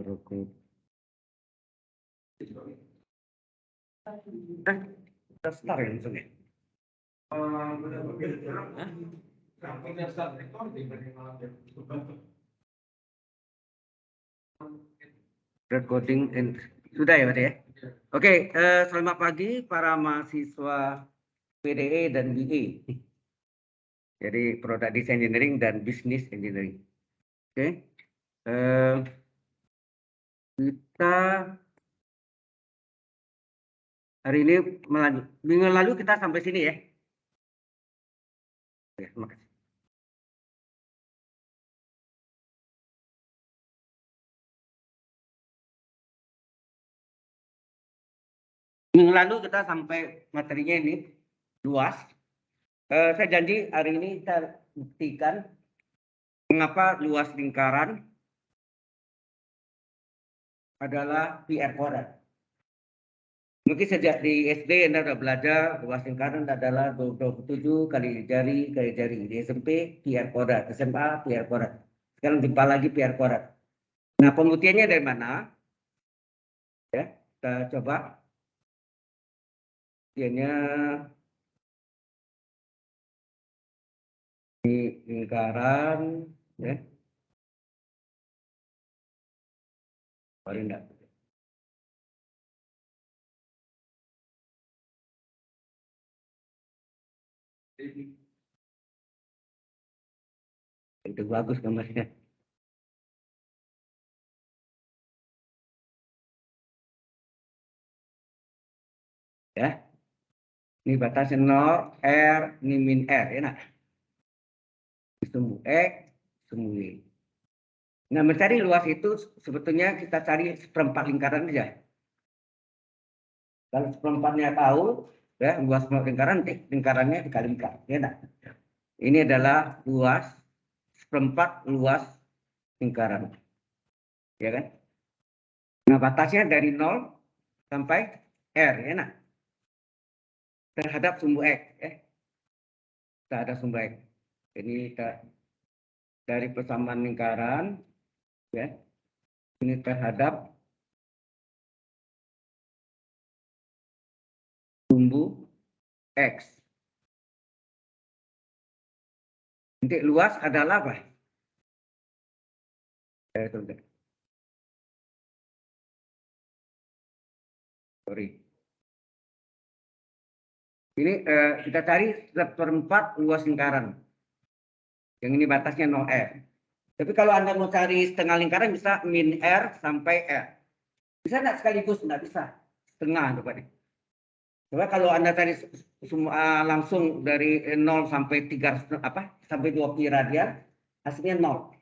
Udah start ya langsung ya? Recording and sudah ya Pak ya? Oke, selamat pagi para mahasiswa PDE dan BE. Jadi Product Design Engineering dan Business Engineering. Oke. Kita hari ini melanjut. Minggu lalu kita sampai sini ya. Oke, terima kasih. Minggu lalu kita sampai materinya ini luas. Saya janji hari ini saya buktikan mengapa luas lingkaran adalah PR kuadrat. Mungkin sejak di SD Anda sudah belajar luas lingkaran adalah 27 kali jari. Di SMP PR kuadrat, SMA PR kuadrat. Sekarang jumpa lagi PR kuadrat. Nah, pembuktiannya dari mana? Ya, kita coba. Pembuktiannya di lingkaran, ya. Baru enggak. Itu bagus gambarnya. Ya. Ini batasnya 0, R, ini min R, ya nak. Sumbu X, sumbu Y. Nah, mencari luas itu sebetulnya kita cari seperempat lingkaran aja. Kalau seperempatnya tahu, ya luas lingkaran, lingkarannya dikalikan, ya nak. Ini adalah luas seperempat luas lingkaran, ya kan? Nah, batasnya dari 0 sampai R, ya nak. Terhadap sumbu X, ya. Terhadap sumbu X. Ini dari persamaan lingkaran, ya. Ini terhadap sumbu X. Titik luas adalah apa? Sorry. Ini kita cari seperempat luas lingkaran. Yang ini batasnya 0R. Tapi kalau Anda mau cari setengah lingkaran bisa min R sampai R. Bisa nggak sekaligus? Nggak bisa. Setengah coba deh. Coba kalau Anda cari langsung dari 0 sampai 3 sampai 20 radian, hasilnya 0.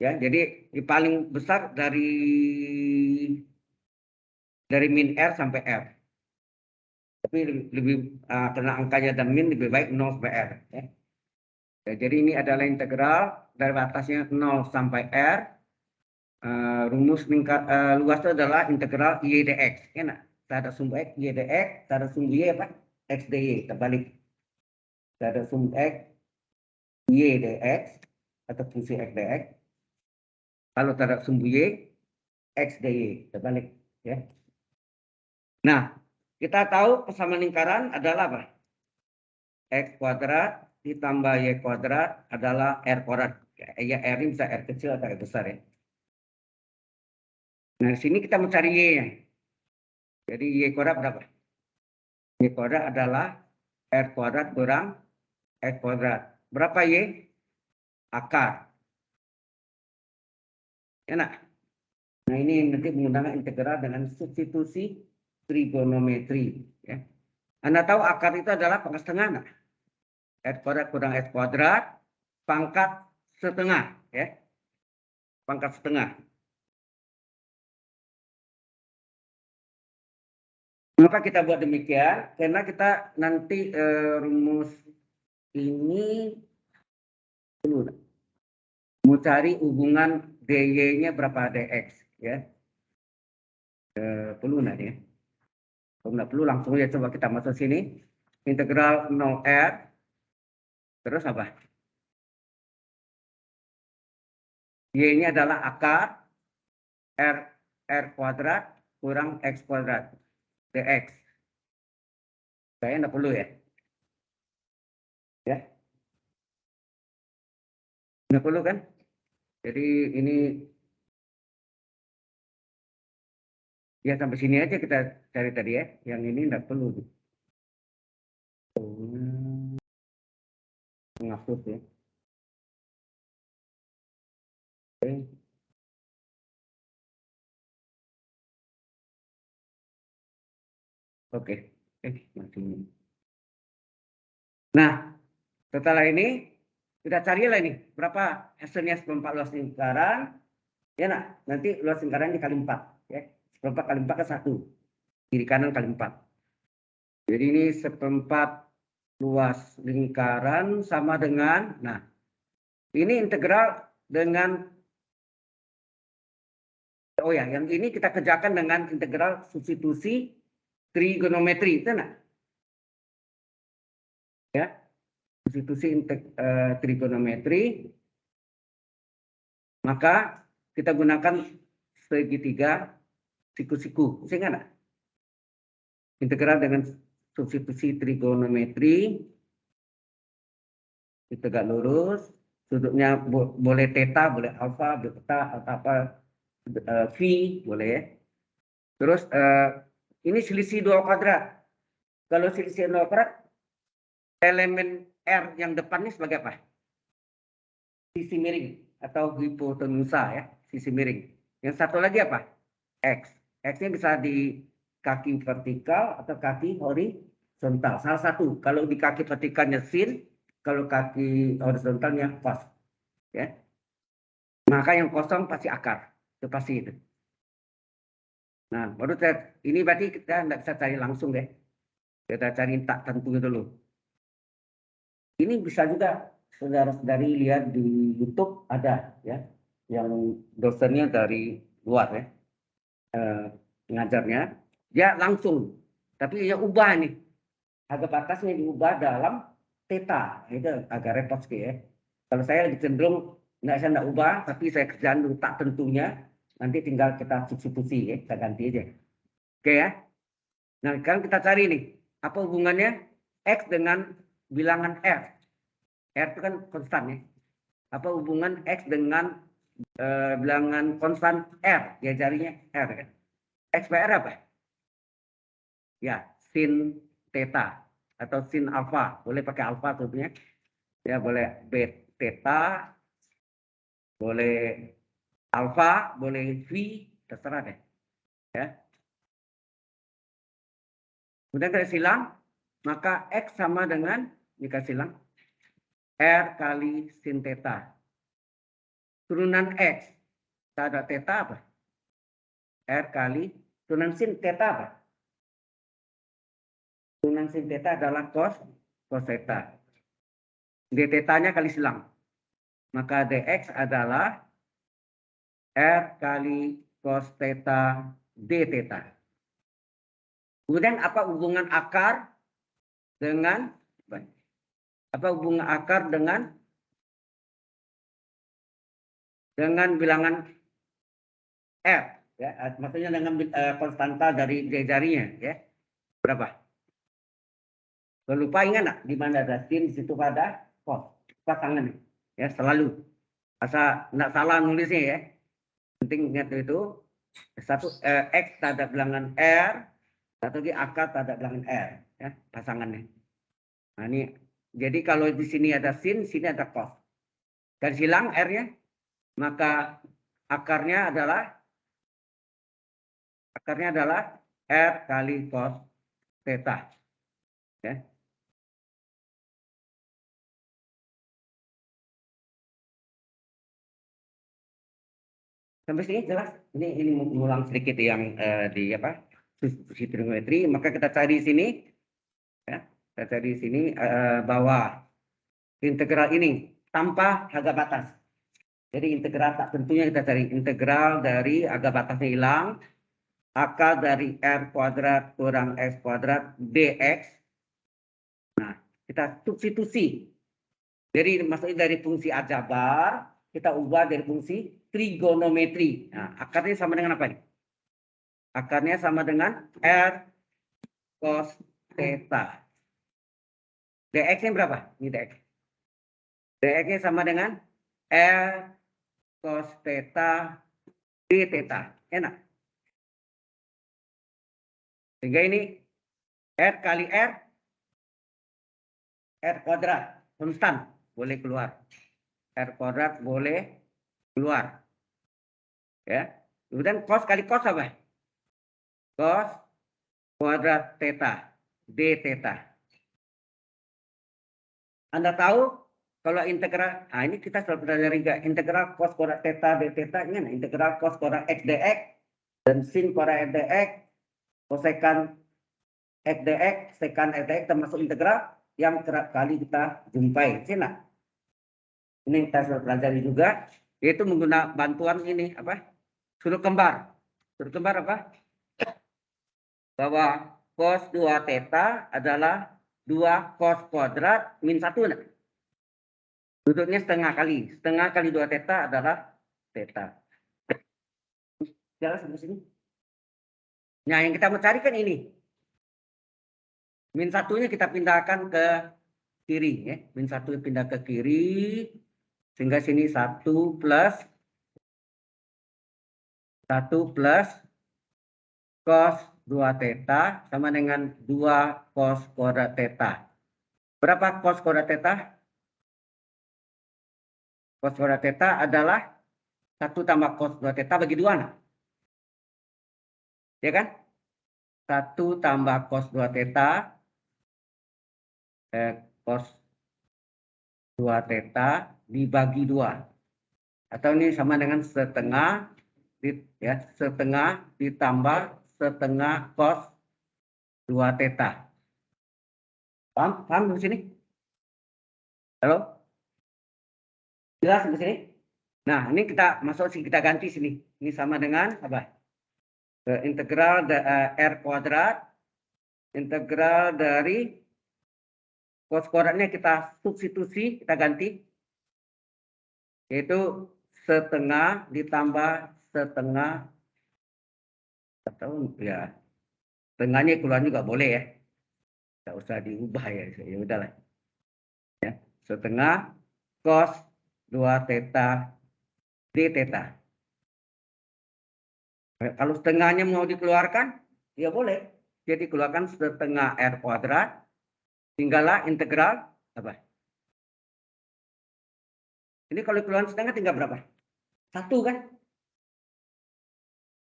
Ya, jadi paling besar dari min R sampai R. Tapi lebih karena angkanya dan min lebih baik 0 sampai R. Ya. Ya, jadi ini adalah integral dari batasnya 0 sampai R. Rumus luas itu adalah integral Y dx. Ya, nah, terhadap sumbu X Y dx, terhadap sumbu Y apa? X dy, terbalik. Terhadap sumbu X Y dx atau fungsi X dx. Kalau terhadap sumbu Y X dy, terbalik. Ya. Nah, kita tahu persamaan lingkaran adalah apa? X kuadrat ditambah Y kuadrat adalah R kuadrat. Ya, R ini bisa R kecil atau R besar ya. Nah, di sini kita mencari Y-nya. Jadi Y kuadrat berapa? Y kuadrat adalah R kuadrat kurang X kuadrat. Berapa Y? Akar. Enak. Nah, ini nanti menggunakan integral dengan substitusi trigonometri. Ya. Anda tahu akar itu adalah pangkat setengah. Nah? X kuadrat kurang X kuadrat, pangkat setengah. Ya. Pangkat setengah. Kenapa kita buat demikian? Karena kita nanti rumus ini mau cari hubungan dy-nya berapa dx, ya. Perlu nggak ya? Kalau nggak perlu langsung ya coba kita masuk sini. Integral 0R. Terus apa? Y-nya adalah akar R kuadrat kurang X kuadrat dx. Saya nggak perlu ya. Ya, nggak perlu kan? Jadi ini ya sampai sini aja kita cari tadi ya. Yang ini nggak perlu. Menghapus ya. Oke. Oke. Masih. Nah, setelah ini kita carilah ini berapa hasilnya seperempat luas lingkaran. Ya nak, nanti luas lingkaran dikali 4 ya. Seperempat kali 4 kan 1. Kiri kanan kali 4. Jadi ini seperempat luas lingkaran sama dengan, nah ini integral dengan, oh ya yang ini kita kerjakan dengan integral substitusi trigonometri, itu nak? Ya, substitusi trigonometri, maka kita gunakan segitiga siku-siku, sehingga nak? Integral dengan substitusi trigonometri, tegak lurus, sudutnya boleh theta, boleh alfa, beta, atau apa, v, boleh ya. Terus ini selisih 2 kuadrat. Kalau selisih 2 kuadrat, elemen R yang depan ini sebagai apa? Sisi miring atau hipotenusa ya, sisi miring. Yang satu lagi apa? X. X-nya bisa di kaki vertikal atau kaki horizontal. Salah satu. Kalau di kaki vertikalnya sin, kalau kaki horizontalnya cos. Ya. Maka yang kosong pasti akar. Itu pasti itu. Nah, baru ini berarti kita tidak bisa cari langsung deh. Kita cari tak tentu dulu. Ini bisa juga saudara-saudari lihat di YouTube ada ya, yang dosennya dari luar ya, ngajarnya. Dia langsung, tapi dia ubah nih. Harga batasnya diubah dalam theta. Itu agak repot sih ya. Kalau saya lebih cenderung saya nggak ubah, tapi saya kerjaan dulu tak tentunya. Nanti tinggal kita substitusi ya, kita ganti aja. Oke ya. Nah, sekarang kita cari nih, apa hubungannya X dengan bilangan R? R itu kan konstan ya. Apa hubungan X dengan bilangan konstan R? Ya jarinya R kan. X per R apa? Ya, sin theta atau sin alpha. Boleh pakai alpha tentunya. Ya, boleh theta, boleh alpha, boleh V, terserah deh. Ya. Kemudian kita silang, maka X sama dengan, jika silang, R kali sin theta. Turunan X, ada theta apa? R kali, turunan sin theta apa? Turunan sin theta adalah cos theta. D theta-nya kali silang. Maka dx adalah R kali cos theta D theta. Kemudian apa hubungan akar dengan bilangan R ya, maksudnya dengan konstanta dari jarinya ya. Berapa? Kalau lupa ingat nak, di mana ada sin di situ ada cos. Pasangan ya, selalu. Asal enggak salah nulisnya ya. Penting ingat itu. Satu X tanda bilangan R, satu lagi akar tanda bilangan R ya, pasangannya. Nah, ini jadi kalau di sini ada sin, sini ada cos. Dan silang R-nya, maka akarnya adalah R kali cos theta. Ya. Sampai sini jelas. Ini mengulang sedikit yang di apa? Substitusi trigonometri. Maka kita cari di sini ya. Kita cari di sini bahwa integral ini tanpa harga batas. Jadi integral tak tentunya kita cari integral dari harga batasnya hilang. Akar dari R kuadrat kurang X kuadrat dx. Nah, kita substitusi. Jadi maksudnya dari fungsi aljabar kita ubah dari fungsi trigonometri. Nah, akarnya sama dengan apa nih? Akarnya sama dengan R cos theta. dx-nya berapa? Ini dx. dx-nya sama dengan R cos theta d theta. Enak. Sehingga ini R kali R kuadrat. Konstan. Boleh keluar. R kuadrat boleh keluar. Ya. Kemudian cos kali cos apa? Cos kuadrat theta. D theta. Anda tahu kalau integral, nah ini kita selalu pelajari juga integral cos kuadrat theta d theta, ini integral cos kuadrat x dx dan sin kuadrat x dx, kosekan x dx, sekan x dx termasuk integral yang kerap kali kita jumpai. Sini, ini kita selalu pelajari juga, yaitu menggunakan bantuan ini apa? Sudut kembar. Sudut kembar apa? Bahwa cos 2 theta adalah 2 cos kuadrat min 1. Sudutnya setengah kali 2 theta adalah theta. Jelas sampai sini? Nah, yang kita mau cari kan ini. Min 1-nya kita pindahkan ke kiri. Ya. Min 1 pindah ke kiri. Sehingga sini 1 plus cos 2 theta sama dengan 2 cos kuadrat theta. Berapa cos kuadrat theta? Cos kuadrat theta adalah 1 tambah cos 2 theta bagi 2. Nah. Ya kan? 1 tambah cos 2 theta. Cos 2 theta dibagi 2. Atau ini sama dengan setengah, ya, setengah ditambah setengah cos 2 theta. Paham? Paham di sini? Halo? Jelas di sini? Nah, ini kita masuk sini, kita ganti sini. Ini sama dengan apa? Integral R kuadrat, integral dari cos kuadratnya kita substitusi, kita ganti. Yaitu setengah ditambah setengah, atau ya setengahnya keluar juga boleh ya, tidak usah diubah ya, ya udahlah ya, setengah cos 2 theta d theta. Kalau setengahnya mau dikeluarkan ya boleh, jadi keluarkan setengah R kuadrat, tinggallah integral apa ini, kalau keluaran setengah tinggal berapa? 1 kan,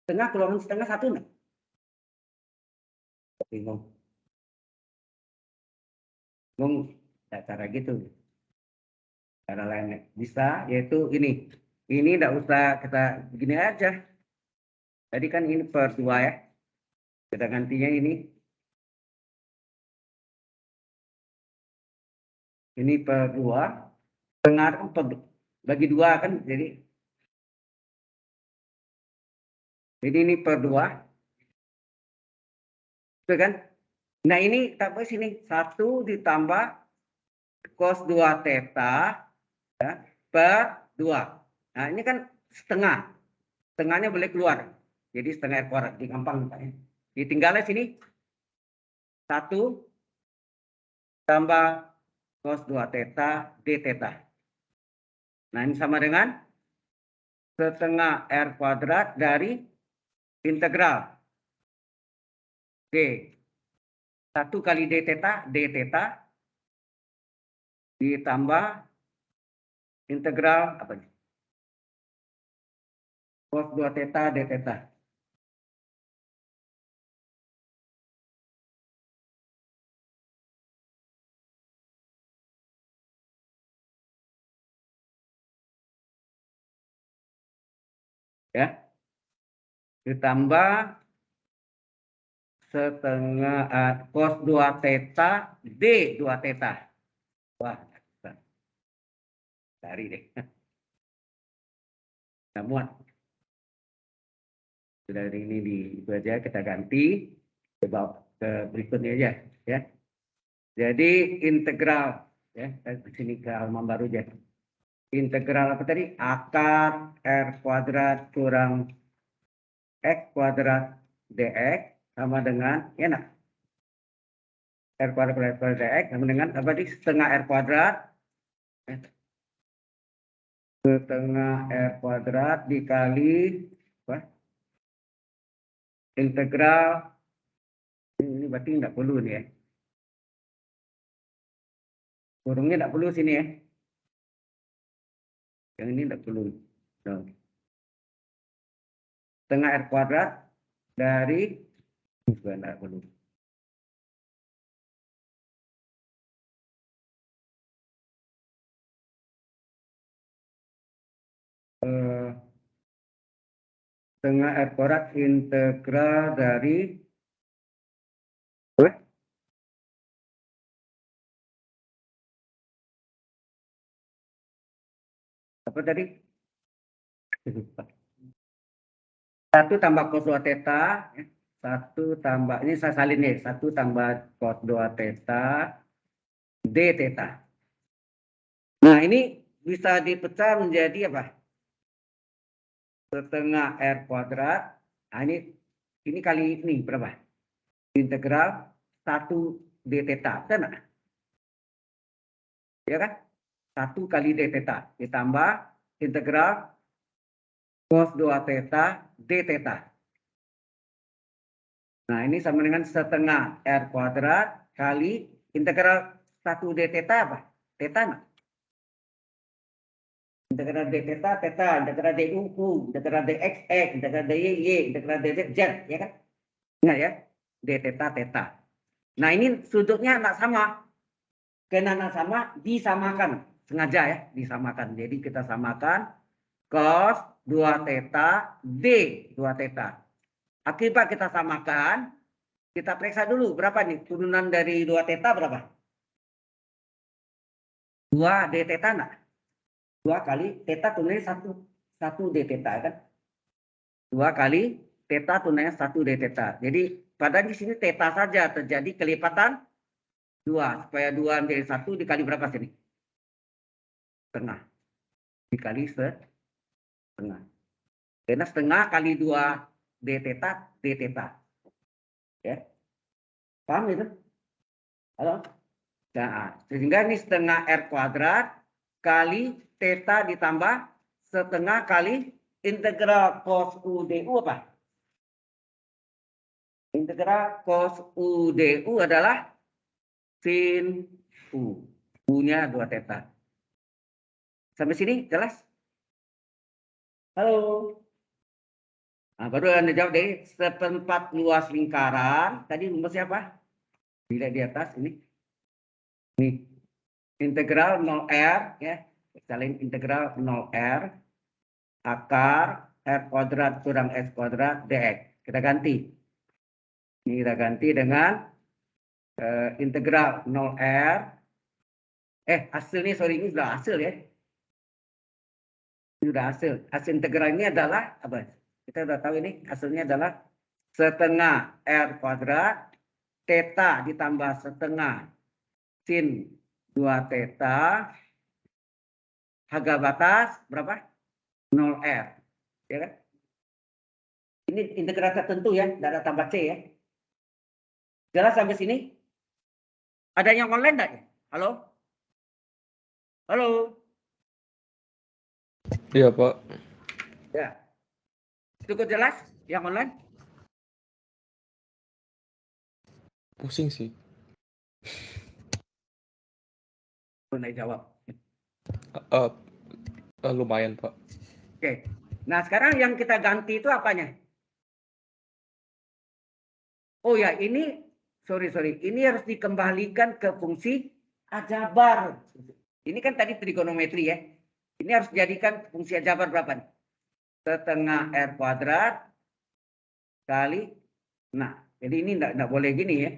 setengah keluaran setengah 1 enggak? Bingung cara gitu. Cara lain bisa, yaitu ini tidak usah kita begini aja. Tadi kan ini per 2 ya, kita gantinya ini per 2, setengah bagi 2 kan, jadi ini per 2 itu kan. Nah ini tambah sini 1 ditambah cos 2 theta ya, per 2. Nah ini kan setengahnya boleh keluar, jadi setengah kuadrat, di gampang ya. Ditinggalnya sini 1 tambah cos 2 theta d theta. Nah ini sama dengan setengah R kuadrat dari integral D 1 kali d theta ditambah integral apa nih? Cos 2 theta d theta. Ya. Ditambah setengah cos 2 theta d 2 theta. Wah, cari deh. Nggak muat. Dari ini itu aja kita ganti, coba ke berikutnya aja ya. Jadi integral ya, di sini ke halaman baru aja. integral apa tadi? Akar R kuadrat kurang X kuadrat dx sama dengan, ya nak? R kuadrat plus R kuadrat dx sama dengan apa tadi? Setengah R kuadrat. Setengah R kuadrat dikali apa? Integral. Ini berarti tidak perlu nih ya. Kurungnya tidak perlu sini ya. Yang ini tidak perlu. No. Setengah R kuadrat dari juga tidak perlu. Setengah R kuadrat integral dari apa tadi? 1 tambah cos 2 theta, 1 tambah, ini saya salin nih, 1 tambah cos 2 theta, d theta. Nah ini bisa dipecah menjadi apa? Setengah R kuadrat, nah ini kali ini berapa? Integral 1 d theta, benar nggak? Ya kan? 1 kali d theta ditambah integral cos 2 theta d theta. Nah ini sama dengan setengah R kuadrat kali integral 1 d theta apa? Theta nggak? Integral d theta, theta, integral d u, integral dx, x, integral dy, y, integral dz, z, ya kan? Ingat ya, d theta, theta. Nah ini sudutnya nggak sama. Karena nggak sama, disamakan. Sengaja ya, disamakan. Jadi kita samakan cos 2 theta, d 2 theta. Akibat kita samakan, kita periksa dulu berapa nih turunan dari 2 theta berapa? 2 d theta enggak? 2 kali theta tunainya 1 d theta kan? 2 kali theta tunainya 1 d theta. Jadi pada di sini theta saja terjadi kelipatan 2. Supaya 2 menjadi 1 dikali berapa sini? Setengah. Dikali setengah. Karena setengah kali 2 d theta, d theta. Ya. Paham itu? Halo? Nah, sehingga ini setengah R kuadrat kali theta ditambah setengah kali integral cos U du apa? Integral cos U du adalah sin U. U-nya 2 theta. Sampai sini jelas? Halo? Nah, baru Anda jawab dari seperempat luas lingkaran. Tadi rumusnya apa? Dilihat di atas ini. Ini integral 0R ya. Salin integral 0R akar R kuadrat kurang S kuadrat dx. Kita ganti. Ini kita ganti dengan integral 0R. Hasilnya sorry ini sudah hasil ya. Ini sudah hasil. Hasil integral ini adalah apa? Kita sudah tahu ini hasilnya adalah setengah R kuadrat theta ditambah setengah sin 2 theta harga batas berapa? 0R. Ya kan? Ini integral tertentu ya, tidak ada tambah C ya. Jelas sampai sini? Ada yang online enggak ya? Halo? Halo? Iya, Pak. Ya. Cukup jelas yang online? Pusing sih. Boleh jawab. Lumayan, Pak. Oke. Nah, sekarang yang kita ganti itu apanya? Oh ya, ini sorry. Ini harus dikembalikan ke fungsi aljabar. Ini kan tadi trigonometri ya. Ini harus dijadikan fungsi aljabar berapa nih? Setengah R kuadrat kali. Nah, jadi ini enggak boleh gini ya.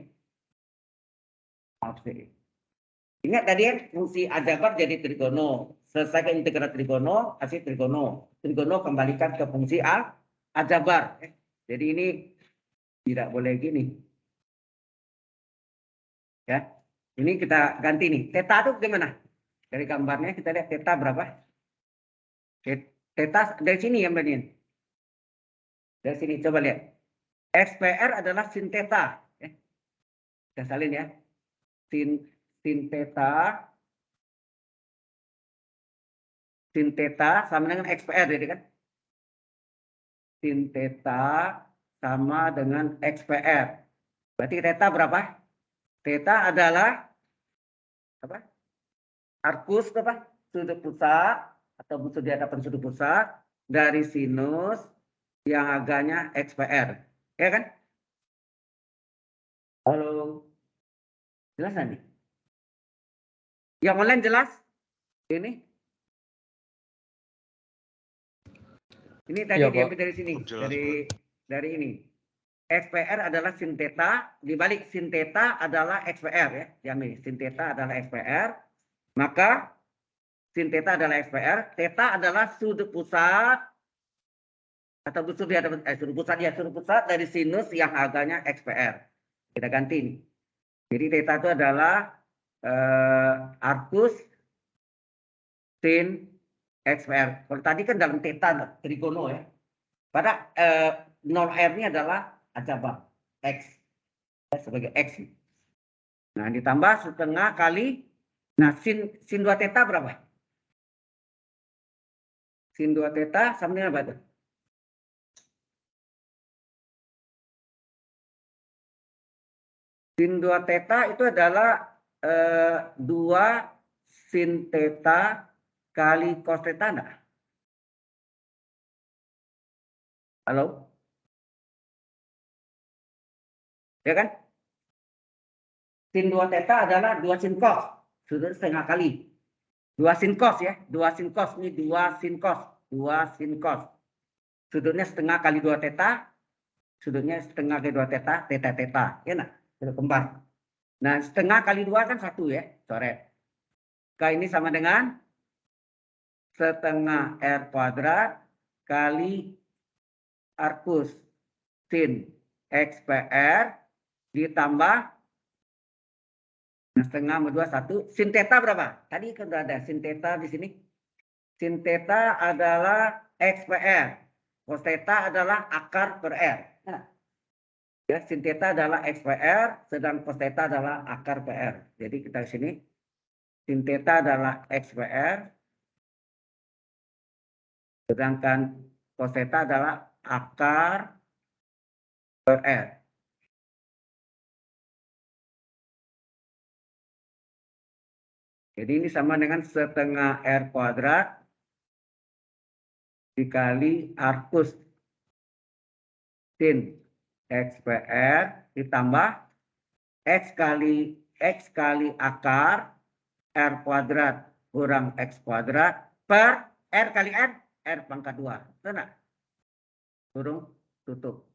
Ingat tadi ya, fungsi aljabar jadi trigono. Selesaikan integral trigono, hasil trigono. Trigono kembalikan ke fungsi aljabar. Jadi ini tidak boleh gini. Ya. Ini kita ganti nih. Theta itu gimana? Dari gambarnya kita lihat theta berapa? Theta dari sini ya Mbak Nin. Dari sini coba lihat. XPR adalah sin theta. Kita salin ya. Sin theta. Sin theta sama dengan XPR jadi kan. Sin theta sama dengan XPR. Berarti theta berapa? Theta adalah apa? Arcus apa? Sudut pusat atau sudut di hadapan sudut pusat dari sinus yang agaknya XPR. Ya kan? Halo. Jelas nggak nih? Yang online jelas? Ini? Ini tadi Iya, Pak. diambil dari sini, Jelas, dari ini. XPR adalah sin theta, dibalik sin theta adalah XPR ya. Diambil sin theta adalah XPR, maka sin theta adalah XPR, theta adalah sudut pusat atau sudut pusat dari sinus yang agaknya XPR. Kita ganti ini. Jadi theta itu adalah arcus sin XPR. Kalau tadi kan dalam theta trigono ya. Pada 0R-nya adalah ajabah X ya, sebagai X. Nah, ditambah setengah kali. Nah, sin 2 theta berapa? Sin 2 theta sama dengan apa? Sin 2 theta itu adalah 2 sin theta kali cos theta enggak? Halo? Ya kan? Sin 2 theta adalah 2 sin cos. Sudah setengah kali. 2 sin cos ya. 2 sin cos. Ini 2 sin cos. 2 sin cos. Sudutnya setengah kali 2 theta. Sudutnya setengah kali 2 theta. Theta theta. Ya enggak? Sudut kembar. Nah, setengah kali 2 kan 1 ya. Coret. Ini sama dengan setengah R kuadrat kali arcus sin XPR ditambah setengah sama 2 1. Sin theta berapa? Tadi kan sudah ada sin theta di sini. Sin theta adalah XPR. Cos theta adalah akar per R. Nah, ya, sin theta adalah XPR, sedang cos theta adalah akar PR. Jadi kita di sini sin theta adalah XPR, sedangkan cos theta adalah akar per R. Jadi ini sama dengan setengah R kuadrat dikali arcus sin XPR ditambah X kali akar R kuadrat kurang X kuadrat per R kali R, R pangkat 2. Benar? Turun, tutup.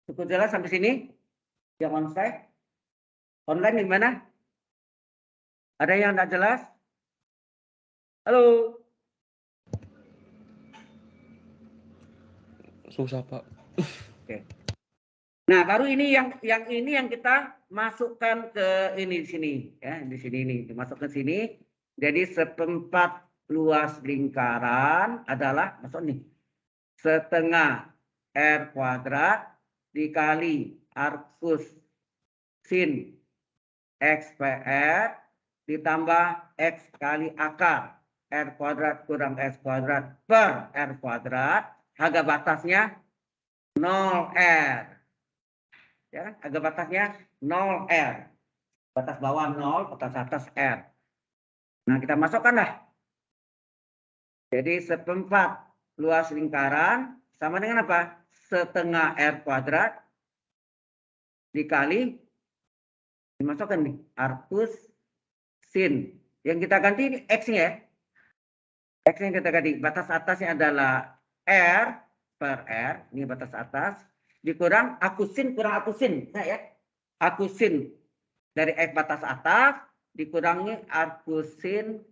Cukup jelas sampai sini? Yang onsite? Online di mana? Ada yang tidak jelas? Halo? Susah, Pak. Oke. Nah, baru ini yang kita masukkan ke ini di sini ya, di sini ini dimasukkan sini. Jadi seperempat luas lingkaran adalah masuk nih. Setengah R kuadrat dikali arcus sin XPR ditambah X kali akar R kuadrat kurang S kuadrat per R kuadrat. Harga batasnya 0R. Ya, harga batasnya 0R. Batas bawah 0, batas atas R. Nah, kita masukkanlah. Jadi seperempat luas lingkaran sama dengan apa? Setengah R kuadrat dikali, dimasukkan nih, arcus sin. Yang kita ganti ini X-nya ya. X-nya kita ganti. Batas atasnya adalah R per R. Ini batas atas. Dikurang akusin kurang akusin. Nah ya. Akusin dari X batas atas dikurangi arcusin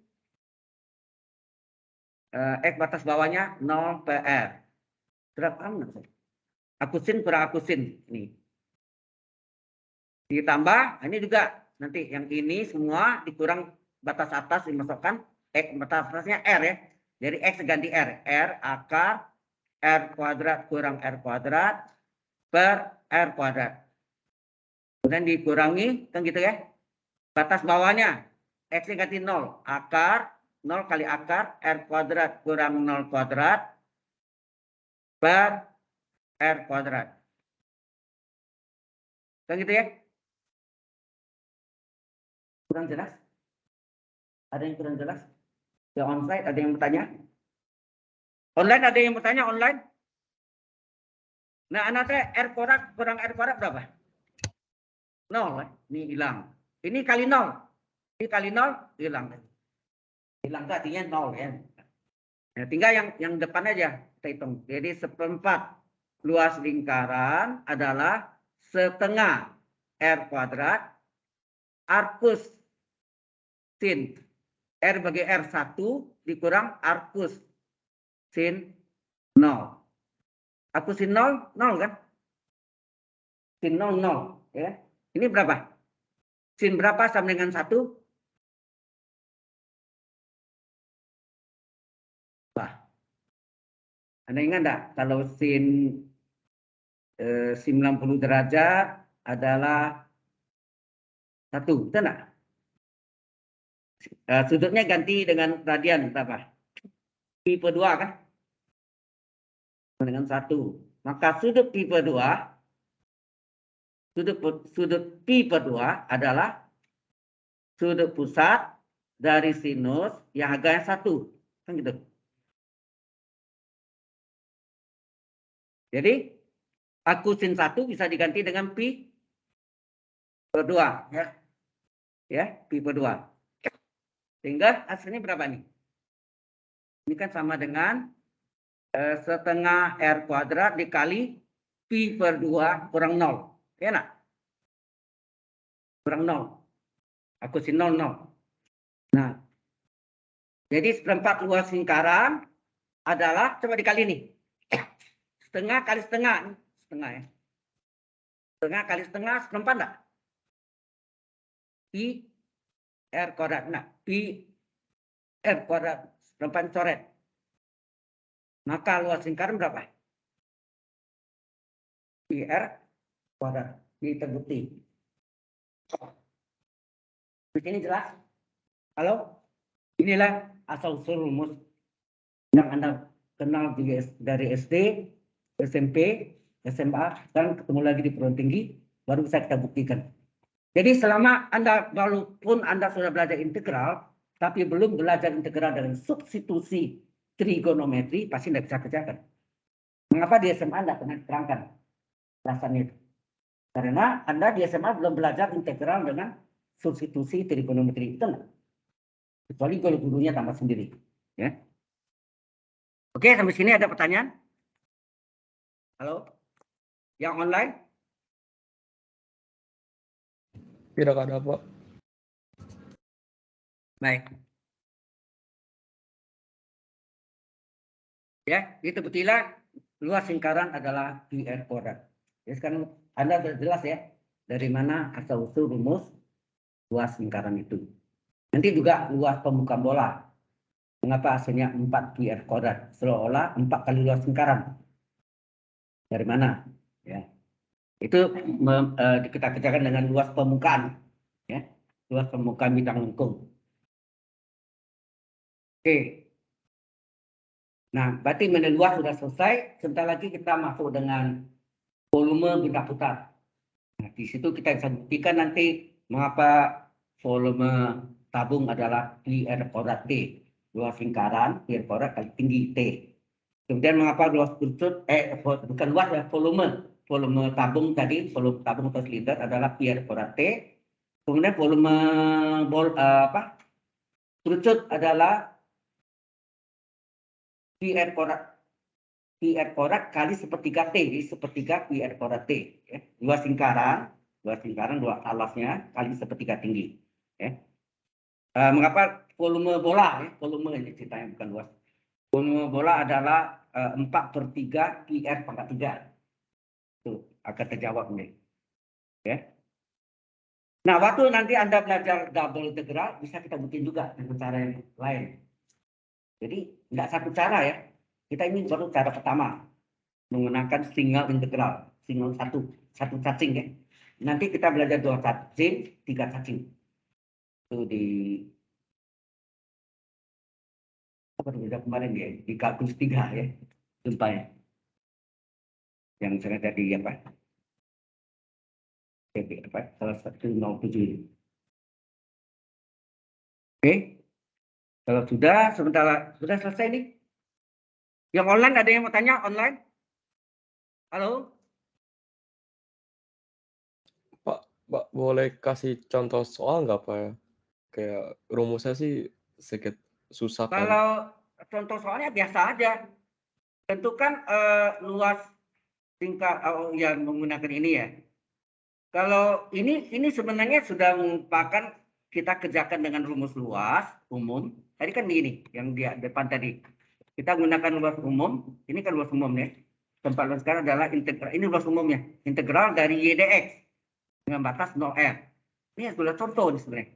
X batas bawahnya 0 PR. Sudah paham nggak? Akusin kurang akusin. Ini. Ditambah, ini juga nanti yang ini semua dikurang batas atas dimasukkan batasnya R ya. Jadi X ganti R. R akar R kuadrat kurang R kuadrat per R kuadrat. Kemudian dikurangi, kan gitu ya. Batas bawahnya, X ganti 0. Akar, 0 kali akar, R kuadrat kurang 0 kuadrat per R kuadrat. Kan gitu ya. Kurang jelas? Ada yang kurang jelas? Yang onsite ada yang bertanya? Online ada yang bertanya online? Nah, anak saya R kuadrat kurang R kuadrat berapa? 0. Ini hilang. Ini kali 0. Ini kali 0 hilang. Hilang itu artinya 0 ya. Nah, tinggal yang depan aja kita hitung. Jadi 1/4 luas lingkaran adalah setengah R kuadrat arcus sin R bagi R1 dikurang arcus sin 0. Arcus sin 0, 0 kan? Sin 0, 0. Ya. Ini berapa? Sin berapa sama dengan 1? Wah. Anda ingat enggak? Kalau sin 90 derajat adalah 1. Betul enggak? Sudutnya ganti dengan radian berapa? Pi per 2 kan? Dengan 1. Maka sudut pi per 2, sudut pi per 2 adalah sudut pusat dari sinus yang harganya 1. Kan gitu. Jadi, arcus sin 1 bisa diganti dengan pi per 2. Ya, pi per 2. Sehingga hasilnya berapa nih? Ini kan sama dengan setengah R kuadrat dikali pi per 2 kurang 0. Ya nak? Kurang 0. Aku sin 0, 0. Nah, jadi 1/4 luas lingkaran adalah, coba dikali nih. Setengah kali setengah. Setengah ya. Setengah kali setengah, 1/4 enggak? Pi R kuadrat. Nah, pi R kuadrat. 1/4 coret. Maka luas lingkaran berapa? Pi R kuadrat. Ini terbukti. Ini jelas? Halo? Inilah asal-usul rumus yang Anda kenal dari SD, SMP, SMA, dan ketemu lagi di perguruan tinggi, baru bisa kita buktikan. Jadi selama Anda, walaupun Anda sudah belajar integral, tapi belum belajar integral dengan substitusi trigonometri, pasti tidak bisa kerjakan. Mengapa di SMA Anda pernah diterangkan alasannya itu? Karena Anda di SMA belum belajar integral dengan substitusi trigonometri. Itu enggak? Kecuali kalau gurunya tambah sendiri. Ya. Oke, sampai sini ada pertanyaan? Halo? Yang online? Tidak ada, Pak. Baik. Ya, itu betullah luas lingkaran adalah pi R kuadrat. Ya, sekarang Anda sudah jelas ya dari mana asal-usul rumus luas lingkaran itu. Nanti juga luas pembukaan bola. Mengapa hasilnya 4 pi R kuadrat? Seolah-olah 4 kali luas lingkaran. Dari mana? Ya. Itu kita kerjakan dengan luas permukaan. Ya. Luas permukaan bidang lengkung. Oke. Nah, berarti meneluas sudah selesai. Sebentar lagi kita masuk dengan volume benda putar. Nah, di situ kita bisa buktikan nanti mengapa volume tabung adalah pi R kuadrat T. Luas lingkaran pi R kuadrat kali tinggi T. Kemudian mengapa luas kerucut, bukan luas ya, volume tabung tadi, volume tabung atau silinder adalah pi R kuadrat T. Kemudian volume kerucut adalah pi R kuadrat kali sepertiga T, jadi sepertiga pi R kuadrat T. Ya. Luas lingkaran luas alasnya kali sepertiga tinggi. Ya. Mengapa volume bola, ya, volume ini ceritanya bukan luas. Volume bola adalah 4/3 pi R pangkat 3. Tuh, akan terjawab nih. Ya. Nah, waktu nanti Anda belajar double integral, bisa kita buktiin juga dengan cara yang lain. Jadi nggak satu cara ya. Kita ini baru cara pertama menggunakan single integral, single satu cacing ya. Nanti kita belajar 2 cacing, 3 cacing. Itu di apa belajar kemarin ya, di kalkulus 3 ya, jumpa ya. Yang saya tadi apa? Salah satu 07. Oke, kalau sudah sudah selesai nih. Yang online ada yang mau tanya online? Halo? Pak, boleh kasih contoh soal nggak, Pak ya? Kayak rumusnya sih sedikit susah, Pak. Kalau contoh soalnya biasa aja. Tentukan luas tingkat yang menggunakan ini ya. Kalau ini sebenarnya sudah merupakan kita kerjakan dengan rumus luas umum. Tadi kan ini yang di depan tadi. Kita gunakan luas umum. Ini kan luas umum ya. Tempat luas sekarang adalah integral. Ini luas umumnya. Integral dari y dx dengan batas 0r. Ini sudah contoh sebenarnya.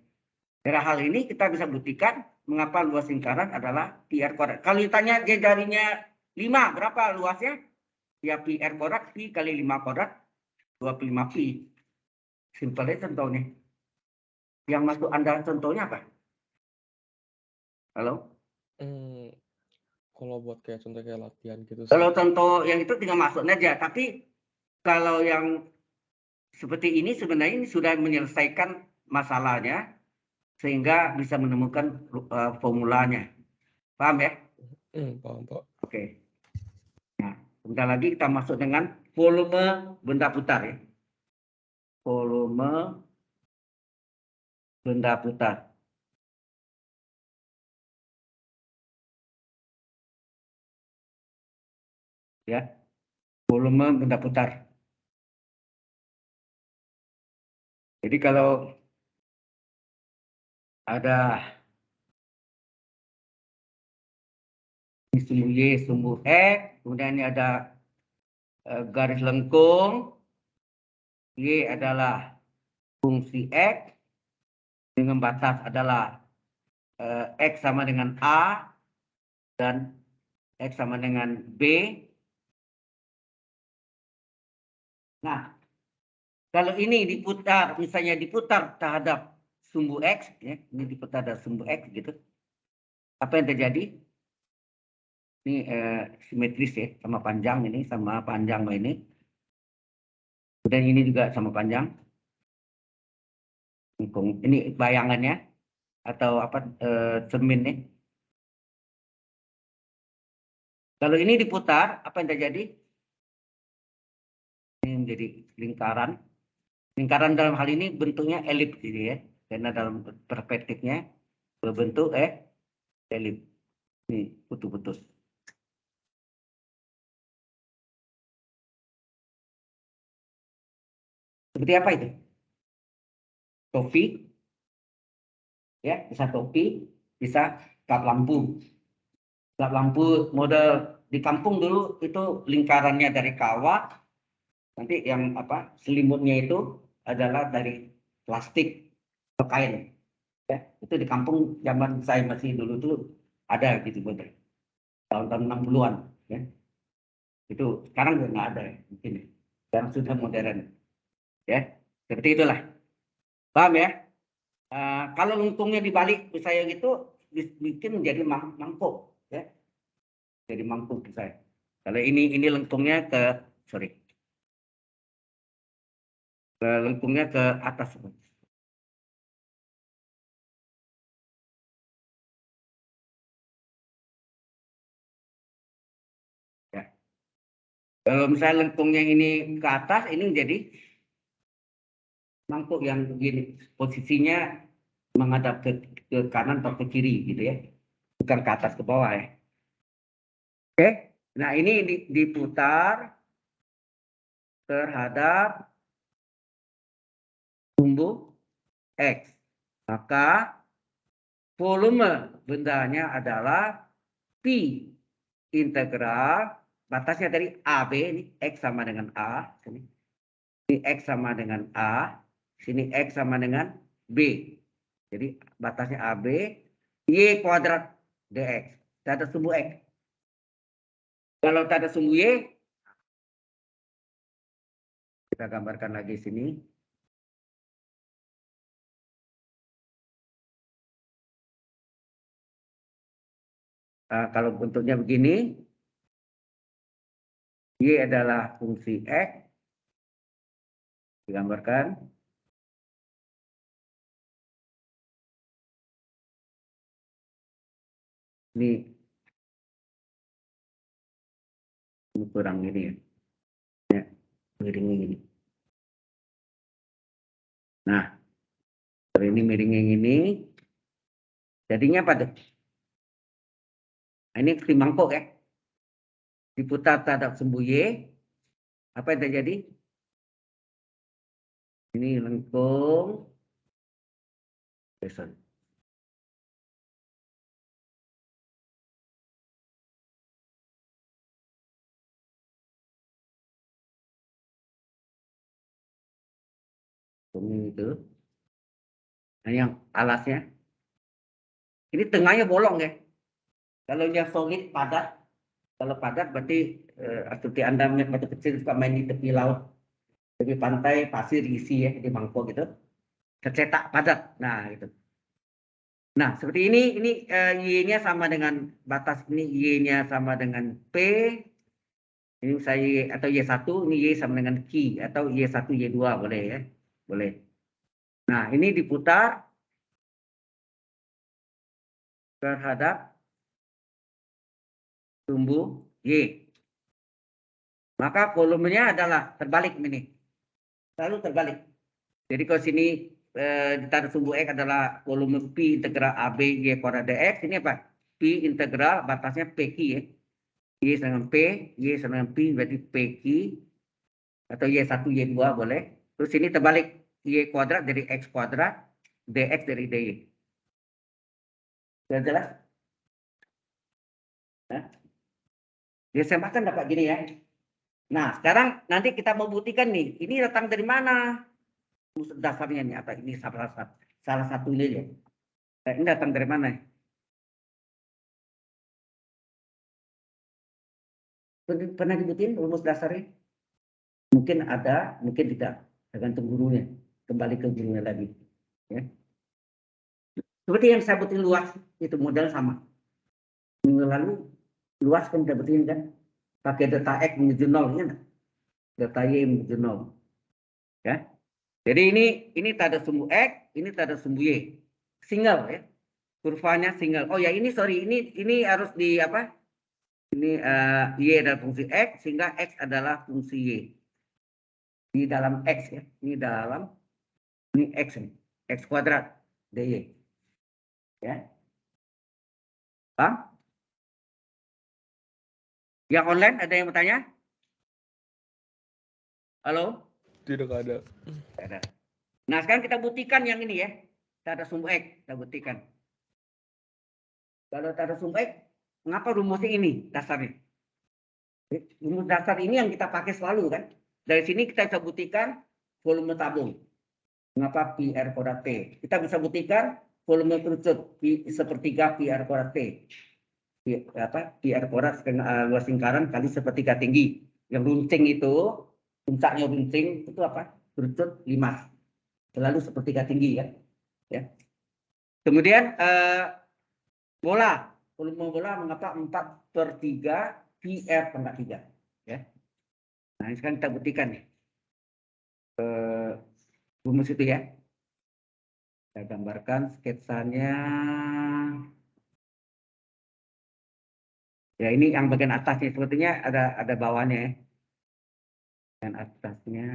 Dari hal ini kita bisa buktikan mengapa luas lingkaran adalah pi r kuadrat. Kalau ditanya dia jarinya 5, berapa luasnya? Ya pi r kuadrat, pi kali 5 kuadrat, 25 pi. Simpel aja contohnya. Yang masuk Anda contohnya apa? Halo? Kalau buat kayak contoh kayak latihan gitu sih. Kalau contoh yang itu tinggal masuk aja. Tapi kalau yang seperti ini sebenarnya ini sudah menyelesaikan masalahnya sehingga bisa menemukan formulanya. Paham ya? Paham, Pak. Oke. Nah, sebentar lagi kita masuk dengan volume benda putar ya. Volume benda putar. Ya. Volume benda putar. Jadi kalau ada sumbu Y, sumbu X, kemudian ini ada garis lengkung, Y adalah fungsi X, dengan batas adalah X sama dengan A, dan X sama dengan B. Nah, kalau ini diputar, misalnya diputar terhadap sumbu X, ya, ini diputar terhadap sumbu X gitu, apa yang terjadi? Ini simetris ya, sama panjang ini, sama panjang ini. Dan ini juga sama panjang. Ini bayangannya atau apa cermin nih. Kalau ini diputar, apa yang terjadi? Ini menjadi lingkaran. Lingkaran dalam hal ini bentuknya elips gitu ya, karena dalam perspektifnya berbentuk elips. Ini putus-putus. Seperti apa itu? Topi, ya, bisa topi, bisa kap lampu. Kap lampu model di kampung dulu itu lingkarannya dari kawat, nanti yang apa selimutnya itu adalah dari plastik atau kain. Ya, itu di kampung zaman saya masih dulu tuh ada gitu model tahun-tahun 60-an ya. Itu sekarang nggak ada ya, mungkin ya. Sekarang sudah modern ya. Seperti itulah. Paham ya? Kalau lengkungnya dibalik misalnya gitu bikin menjadi mangkuk ya. Jadi mangkuk misalnya. Kalau ini lengkungnya ke sorry. Lengkungnya ke atas. Ya. Kalau misalnya lengkungnya ini ke atas, ini menjadi mangkuk yang begini. Posisinya menghadap ke kanan atau ke kiri gitu ya. Bukan ke atas ke bawah ya. Oke. Nah, ini diputar terhadap sumbu X. Maka volume bendanya adalah pi integral batasnya dari AB ini X sama dengan A sini. Ini X sama dengan A, sini X sama dengan B. Jadi batasnya AB Y kuadrat dx. tak ada sumbu X. Kalau tak ada sumbu Y, kita gambarkan lagi sini. Kalau bentuknya begini, Y adalah fungsi X, digambarkan. Ini kurang ini ya, miringnya ini. Nah, kalau ini miringnya ini, jadinya apa tuh? Nah, ini si mangkok ya, diputar terhadap sumbu Y, apa yang terjadi? Ini lengkung, sorry. Ini itu. Nah, yang alasnya, ini tengahnya bolong ya. Kalau yang solid padat, kalau padat berarti seperti Anda melihat batu kecil suka main di tepi laut, tepi pantai, pasir isi ya di mangkok gitu, tercetak padat. Nah, gitu. Nah, seperti ini Y-nya sama dengan batas ini, Y-nya sama dengan P, ini saya atau Y1, ini Y sama dengan Q, atau Y1, Y2 boleh ya, boleh. Nah, ini diputar terhadap sumbu Y. Maka volumenya adalah terbalik ini, selalu terbalik. Jadi kalau sini ditaruh sumbu X adalah volume P integral AB Y kuadrat dx, ini apa? P integral batasnya PQ ya. Y sama P, Y sama dengan P berarti PQ, atau Y1, Y2 boleh. Terus ini terbalik, Y kuadrat dari X kuadrat, dx dari dy. Sudah jelas? Nah, dia semakan dapat gini ya. Nah, sekarang nanti kita mau buktikan nih, ini datang dari mana? Dasarnya nih, apa ini salah satu ini ya. Ini datang dari mana? Pernah dibutin rumus dasarnya? Mungkin ada, mungkin tidak, tergantung gurunya. Kembali ke gurunya lagi. Ya. Seperti yang saya butin luas, itu model sama. Minggu lalu luas kan kita butin kan, pakai data X menuju 0, ya, data Y menuju 0. Ya. Jadi ini tak ada sumbu X, ini tak ada sumbu Y. Single ya. Kurvanya single. Oh ya ini sorry, ini harus di apa? Ini Y adalah fungsi X, sehingga X adalah fungsi Y. Di dalam X ya, ini dalam, ini X ini, X kuadrat dy. Ya. Bang? Yang online ada yang bertanya? Halo? Tidak ada. Tidak ada. Nah sekarang kita buktikan yang ini ya. Kita ada sumbu X, kita buktikan. Kalau tak ada sumbu X, mengapa rumusnya ini dasarnya? Rumus dasar ini yang kita pakai selalu kan. Dari sini kita bisa buktikan volume tabung. Mengapa pi r kuadrat T? Kita bisa buktikan volume kerucut pi sepertiga pi r kuadrat T. Pi r kuadrat luas lingkaran kali sepertiga tinggi. Yang runcing itu, puncaknya runcing itu apa? Kerucut 5. Selalu sepertiga tinggi ya. Ya. Kemudian bola, volume bola mengapa 4/3 pi r pangkat 3. Ya. Nah, ini sekarang kita buktikan nih. Rumus itu ya. Saya gambarkan sketsanya. Ya ini yang bagian atasnya, sepertinya ada bawahnya ya. Bagian atasnya.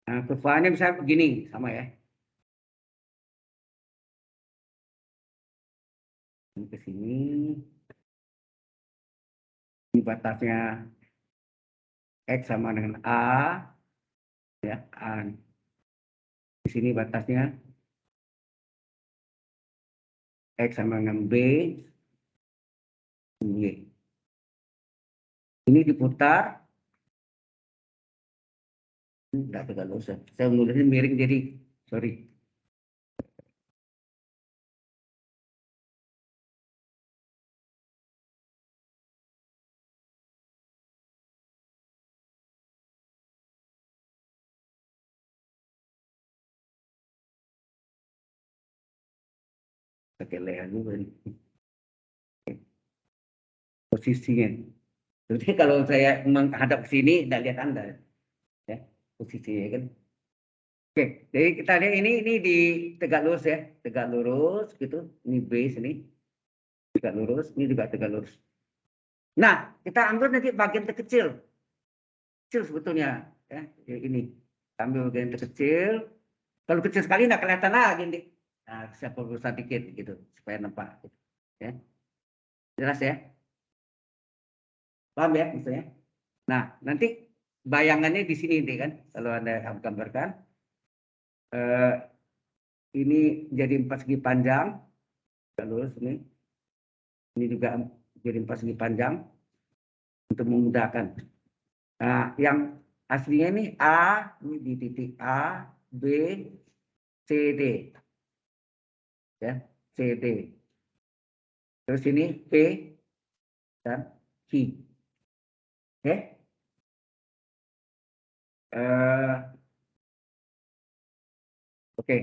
Nah, kurvanya bisa begini, sama ya. Ini ke sini. Ini batasnya X sama dengan A. Ya, A. Di sini batasnya X sama dengan B. Y. Ini diputar. Enggak tegak usah. Saya menulisnya miring jadi sorry. pakai leher juga nih. Posisinya. Jadi kalau saya menghadap ke sini, tidak lihat Anda. Ya, posisinya kan. Oke, jadi kita lihat ini di tegak lurus ya. Tegak lurus gitu. Ini base ini. Tegak lurus, ini juga tegak lurus. Nah, kita ambil nanti bagian terkecil. Kecil sebetulnya. Ya, ini. Ambil bagian terkecil. Kalau kecil sekali nggak kelihatan lagi nih. Nah, saya perbesar dikit gitu supaya nampak. Gitu. Ya. Jelas ya? Paham ya maksudnya? Nah, nanti bayangannya di sini nih kan, kalau Anda gambarkan. Ini jadi 4 segi panjang. Lurus ini. Ini juga jadi 4 segi panjang untuk memudahkan. Nah, yang aslinya ini A, ini di titik A, B, C, D. Ya, C, D. Terus ini P dan Q. Oke. Oke.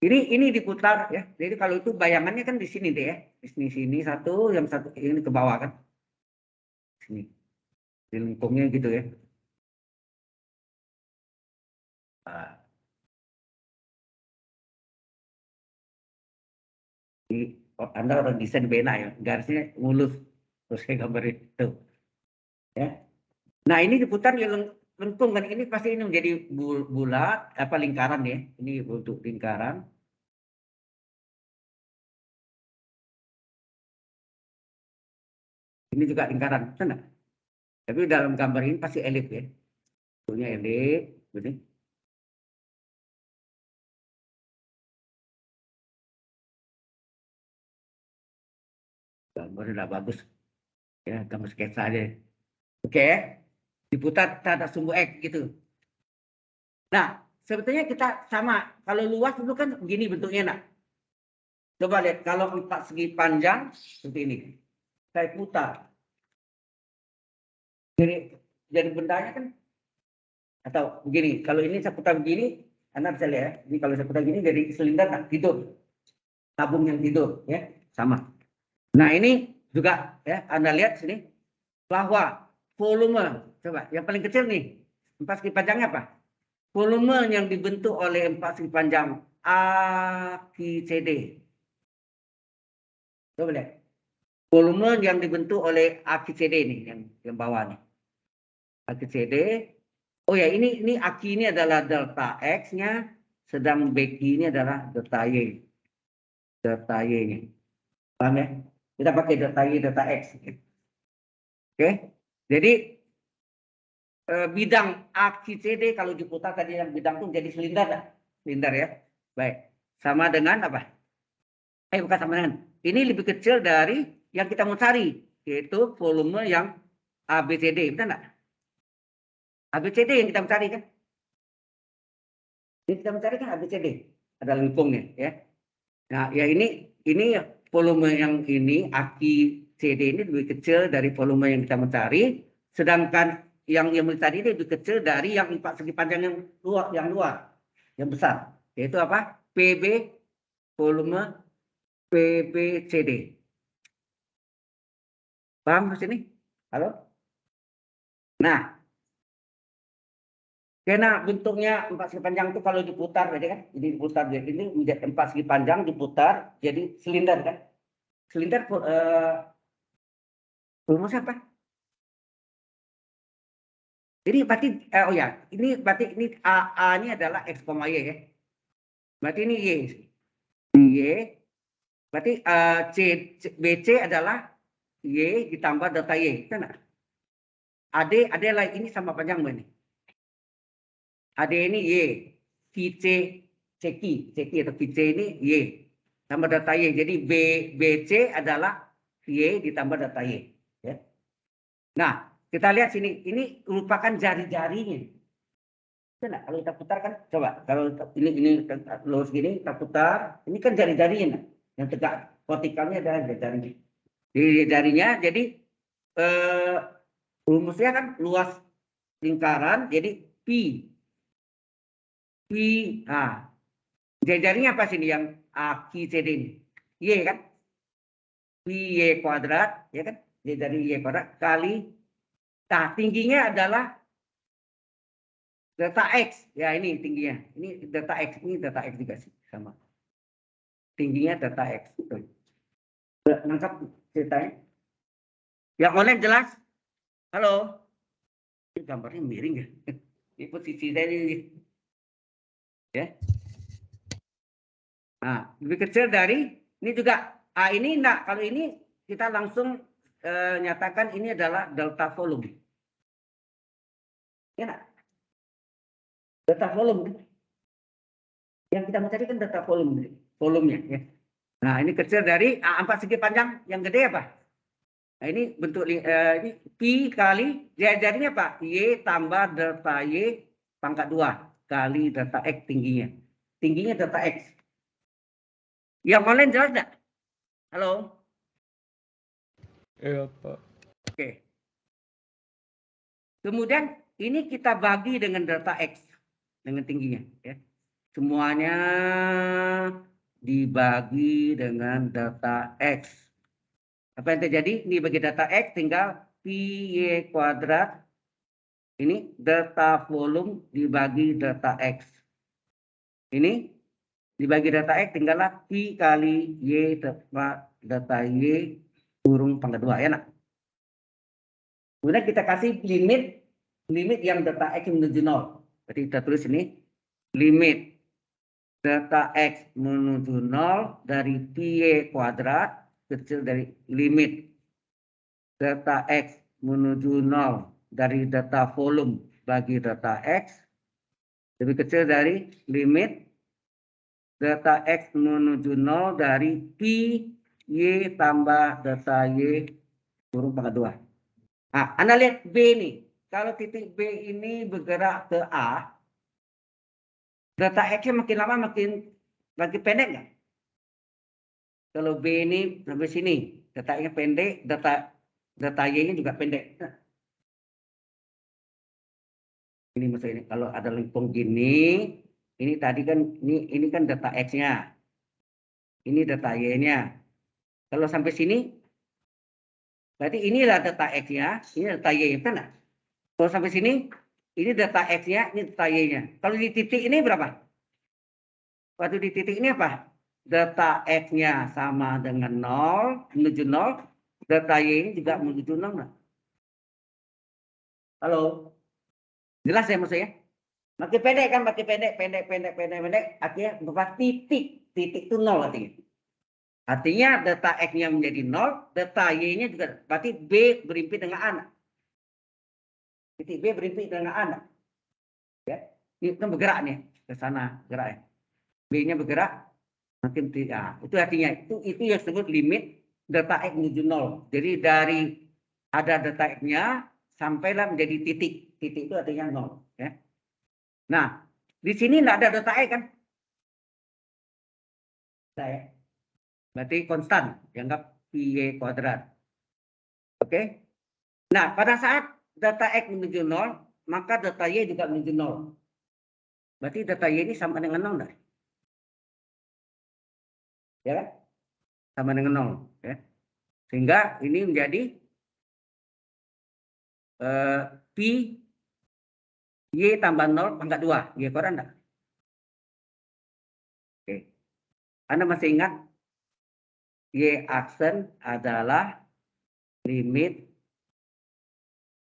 Ini diputar ya. Jadi kalau itu bayangannya kan di sini deh ya. Di sini satu, yang satu ini ke bawah kan. Sini. Di lengkungnya gitu ya. Nah, Anda orang desain bena ya. Garisnya mulus. Terus saya gambar itu. Ya. Nah ini diputar ya lengkung kan. Ini pasti ini menjadi bulat, apa lingkaran ya. Ini untuk lingkaran. Ini juga lingkaran. Sana. Tapi dalam gambar ini pasti elip ya. Bentuknya elip. Begini. Gambar udah bagus. Ya, gambar sketsa aja. Oke. Diputar tanda sumbu X gitu. Nah, sebetulnya kita sama. Kalau luas dulu kan begini bentuknya nak. Coba lihat kalau 4 segi panjang seperti ini. Saya putar. Jadi bendanya kan atau begini. Kalau ini saya putar begini, Anda bisa lihat. Ini kalau saya putar begini jadi silinder tak tidur. Tabung yang tidur ya, sama. Nah, ini juga ya Anda lihat sini bahwa volume coba yang paling kecil nih 4 segi panjangnya apa? Volume yang dibentuk oleh 4 segi panjang ABCD. Coba lihat. Volume yang dibentuk oleh ABCD ini yang bawah nih. ABCD. Oh ya, ini aki ini adalah delta X-nya, sedang BQ ini adalah delta Y. Delta Y-nya. Paham ya? Kita pakai delta Y, delta X. Oke. Jadi bidang ABCD kalau diputar tadi yang bidang itu jadi silinder, silinder ya. Baik. Sama dengan apa? Bukan sama dengan. Ini lebih kecil dari yang kita mau cari, yaitu volume yang ABCD, betul enggak? ABCD yang kita mencari kan? Yang kita mencari kan ABCD, ada lengkungnya ya. Nah, ya ini volume yang ini aki CD ini lebih kecil dari volume yang kita mencari, sedangkan yang tadi ini lebih kecil dari yang 4 segi panjang yang luar, yang besar, yaitu apa? PB volume PBCD. Paham di sini? Halo? Nah, karena bentuknya 4 segi panjang itu kalau diputar berarti kan, jadi diputar jadi ini menjadi 4 segi panjang diputar jadi silinder kan? Silinder rumus apa? Ini berarti oh ya, ini berarti ini A ini adalah X, Y ya. Berarti ini Y. Y berarti BC adalah Y ditambah delta Y. Kan? AD adalah ini sama panjang ini. AD ini Y. VC CQ atau VC ini Y tambah delta Y. Jadi BC adalah Y ditambah delta Y. Ya. Nah, kita lihat sini. Ini merupakan jari-jarinya. Nah, kalau kita putar kan, coba kalau ini lurus gini, kita putar. Ini kan jari-jarinya, yang tegak vertikalnya adalah jari-jarinya. Di jarinya, jadi rumusnya kan luas lingkaran, jadi P. Nah, jari-jarinya apa sini yang ABCD ini? Y kan? Pi Y kuadrat, ya kan? Y dari Y kuadrat kali, nah tingginya adalah delta X. Ya ini tingginya. Ini delta X, ini delta X juga sih sama. Tingginya delta X. Betul. Nangkap ceritanya? Yang online jelas? Halo? Ini gambarnya miring ya? Ini posisi saya ini. Ya. Nah, lebih kecil dari ini juga. Ini enggak. Kalau ini kita langsung nyatakan ini adalah delta volume. Ya enggak? Delta volume. Yang kita mau cari kan delta volume. Volumenya. Ya. Nah, ini kecil dari 4 segi panjang. Yang gede apa? Nah, ini bentuk ini pi kali jadinya apa? Y tambah delta Y pangkat 2 kali delta X tingginya. Tingginya delta X. Yang online jelas enggak? Halo? Iya, Pak. Oke. Kemudian ini kita bagi dengan delta X dengan tingginya ya. Semuanya dibagi dengan delta X. Apa yang terjadi? Ini bagi delta X tinggal pi Y kuadrat. Ini delta volume dibagi delta X. Ini dibagi delta X tinggallah pi kali Y delta Y kurung pangkat 2 ya nak. Kemudian kita kasih limit yang delta X menuju 0. Berarti kita tulis ini limit delta X menuju 0 dari pi Y kuadrat kecil dari limit delta X menuju 0 dari delta volume bagi delta X lebih kecil dari limit delta X menuju 0 dari pi Y tambah delta Y kurung pangkat 2. Nah, Anda lihat B nih. Kalau titik B ini bergerak ke A, delta X-nya makin lama makin pendek nggak? Kalau B ini sampai sini, delta X-nya pendek, delta Y-nya juga pendek. Nah, ini maksudnya kalau ada lengkung gini, ini tadi kan ini kan delta X-nya. Ini delta Y-nya. Kalau sampai sini berarti inilah delta X-nya, ini delta Y-nya, kan? Kalau sampai sini, ini delta X-nya, ini delta Y-nya. Kalau di titik ini berapa? Waktu di titik ini apa? Delta X-nya sama dengan 0, menuju 0. Delta Y-nya juga menuju 0. Halo? Jelas ya maksudnya? Makin pendek kan, makin pendek. Akhirnya berapa titik. Titik itu 0 artinya. Artinya delta X-nya menjadi 0, delta Y-nya juga. Berarti B berimpit dengan anak. Titik B berimpit dengan anak. Ya, itu bergerak nih ke sana, gerak ya. B-nya bergerak makin tidak. Itu artinya itu yang disebut limit delta X menuju 0. Jadi dari ada delta X-nya sampailah menjadi titik. Titik itu artinya 0. Ya. Nah, di sini tidak ada delta X kan? Ya. Berarti konstan, dianggap pi Y kuadrat. Oke. Nah, pada saat delta X menuju 0, maka delta Y juga menuju 0. Berarti delta Y ini sama dengan 0 enggak? Ya kan? Sama dengan 0. Ya. Sehingga ini menjadi pi Y tambah 0 pangkat 2. Y kuadrat enggak? Oke. Anda masih ingat? Y aksen adalah limit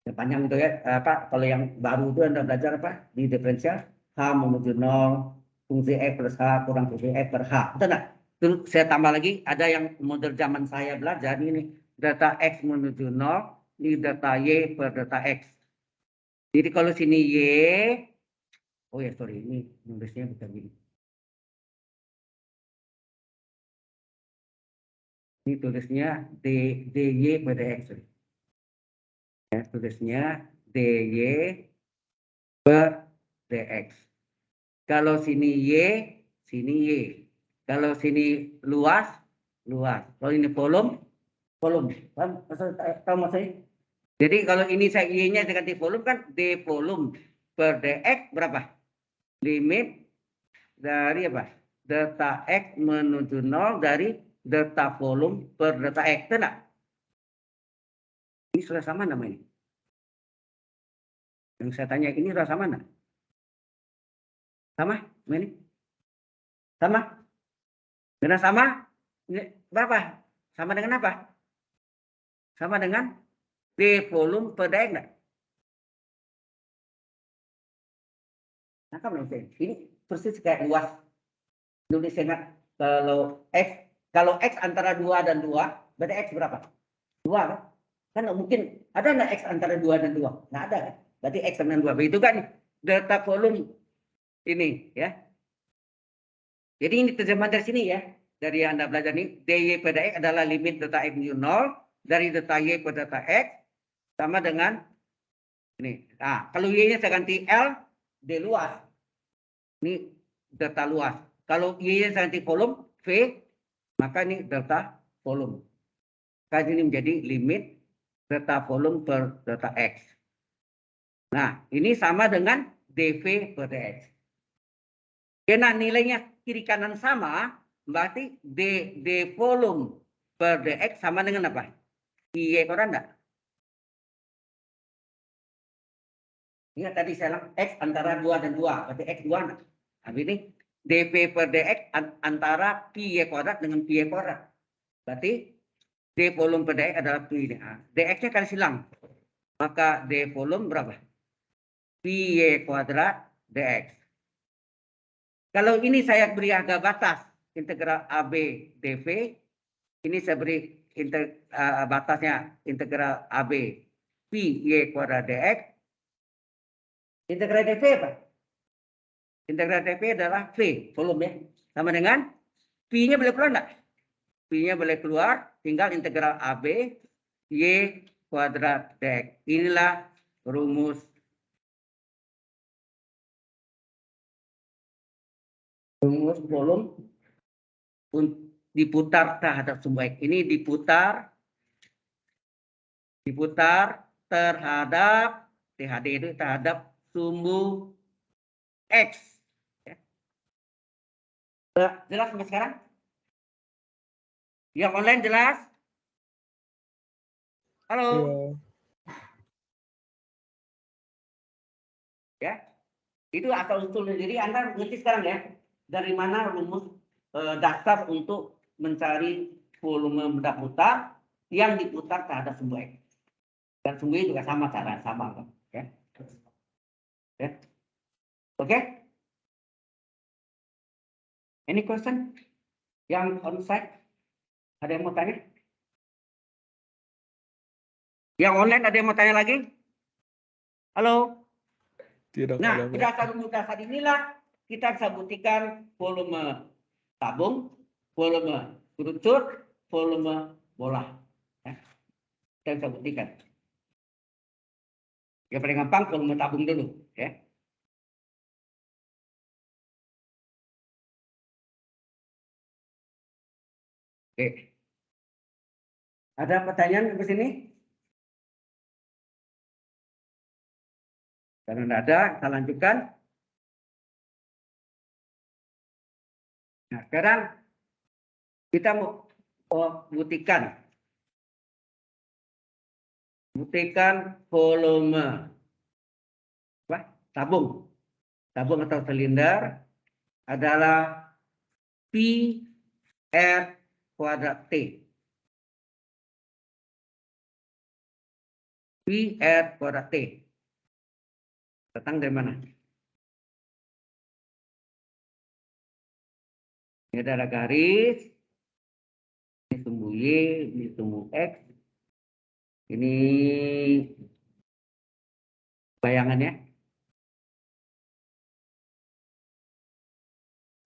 yang panjang itu ya. Kalau yang baru itu Anda belajar apa? Di diferensial H menuju 0, fungsi X plus H kurang fungsi X per H. Betul enggak? Terus saya tambah lagi, ada yang model zaman saya belajar ini delta X menuju 0, ini delta Y per delta X. Jadi kalau sini Y, oh ya sorry, ini nulisnya bukan gini. Ini tulisnya DY per DX. Ya, tulisnya DY per DX. Kalau sini Y, sini Y. Kalau sini luas. Kalau ini volume. Tahu maksudnya? Jadi kalau ini saya Y-nya ganti volume kan D volume per DX berapa? Limit dari apa? Delta X menuju 0 dari data volume per data X, betul nggak? Ini sudah sama namanya. Yang saya tanya ini sudah sama nggak? Sama? Ini? Sama? Dengan sama? Ini berapa? Sama dengan apa? Sama dengan D volume per data X nggak? Nah, kan ini persis kayak luas. Indonesia nggak? Kalau X antara 2 dan 2, berarti X berapa? 2 kan? Kan nggak mungkin. Ada nggak X antara 2 dan 2? Nggak ada kan? Berarti X dengan 2. Begitu kan data volume ini ya. Jadi ini terjemahan dari sini ya. Dari yang Anda belajar ini, dy pada X adalah limit data X menuju 0 dari data Y pada data X sama dengan ini. Nah, kalau Y-nya saya ganti L, D luas. Ini data luas. Kalau Y-nya saya ganti volume, V, maka ini data volume. Maka ini menjadi limit data volume per data X. Nah, ini sama dengan dV per dx. Karena nilainya kiri kanan sama, berarti d volume per dx sama dengan apa? Y koran enggak? Ingat tadi saya bilang X antara 2 dan 2, berarti X 2 enggak? Tapi ini dV per dx antara pi y kuadrat dengan pi y kuadrat. Berarti d volume per dx adalah pi. Dx-nya kali silang. Maka d volume berapa? Pi y kuadrat dx. Kalau ini saya beri harga batas integral AB dV, ini saya beri batasnya integral AB pi y kuadrat dx. Integral dV apa? Integral dV adalah V, volume ya. Sama dengan P-nya boleh keluar enggak? P-nya boleh keluar, tinggal integral AB Y kuadrat dx. Inilah rumus volume diputar terhadap sumbu X. Ini diputar terhadap THD itu terhadap sumbu X. Jelas sampai sekarang? Yang online jelas? Halo? Ya. Itu asal usulnya. Jadi Anda ngerti sekarang ya, dari mana rumus dasar untuk mencari volume benda putar yang diputar terhadap sumbu X. Dan sumbunya juga sama cara sama, kan? Ya. Ya. Oke? Any question? Yang onsite? Ada yang mau tanya? Yang online ada yang mau tanya lagi? Halo? Tidak Nah, ada, Pak. berdasarkan rumus dasar inilah kita bisa buktikan volume tabung, volume kerucut, volume bola. Ya. Kita bisa buktikan. Yang paling gampang volume tabung dulu. Ya. Oke. Ada pertanyaan ke sini? Kalau tidak ada, kita lanjutkan. Nah, sekarang kita mau buktikan volume tabung atau silinder adalah pi r kuadrat t. Pi r kuadrat t. Datang dari mana? Ini adalah garis. Ini sumbu Y, ini sumbu X. Ini bayangannya.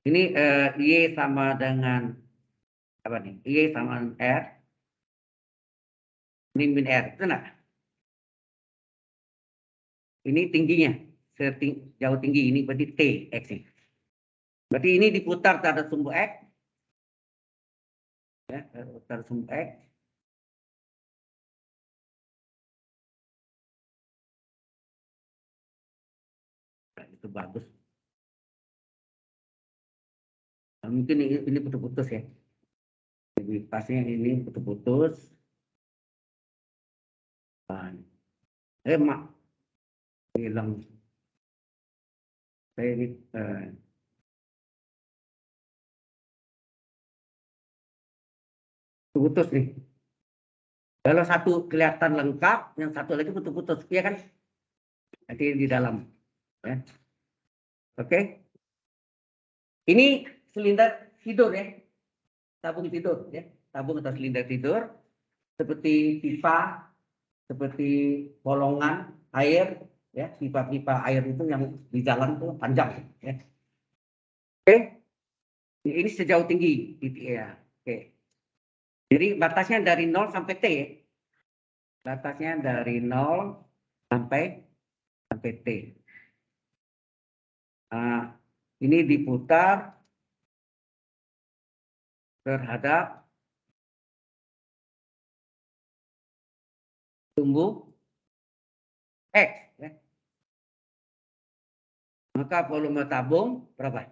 Ini Y sama dengan apa nih? Y sama dengan R. Ini min R, itu enggak? Ini tingginya, jauh tinggi, ini berarti T, X ini. Berarti ini diputar terhadap sumbu X. Ya, terhadap sumbu X. Nah, itu bagus. Nah, mungkin ini putus-putus ya. Jadi pasnya ini putus-putus. Mak hilang. Saya ini putus nih. Kalau satu kelihatan lengkap, yang satu lagi putus-putus, iya kan? Nanti di dalam. Ya. Oke. Ini silinder tidur ya, tabung tidur ya, tabung atau silinder tidur, seperti pipa, seperti bolongan air ya, pipa-pipa air itu yang di jalan tuh panjang ya. Oke. Ini sejauh tinggi ya. Oke. Jadi batasnya dari 0 sampai T. Batasnya dari 0 sampai T. Nah, ini diputar terhadap sumbu X. Ya. Maka volume tabung berapa?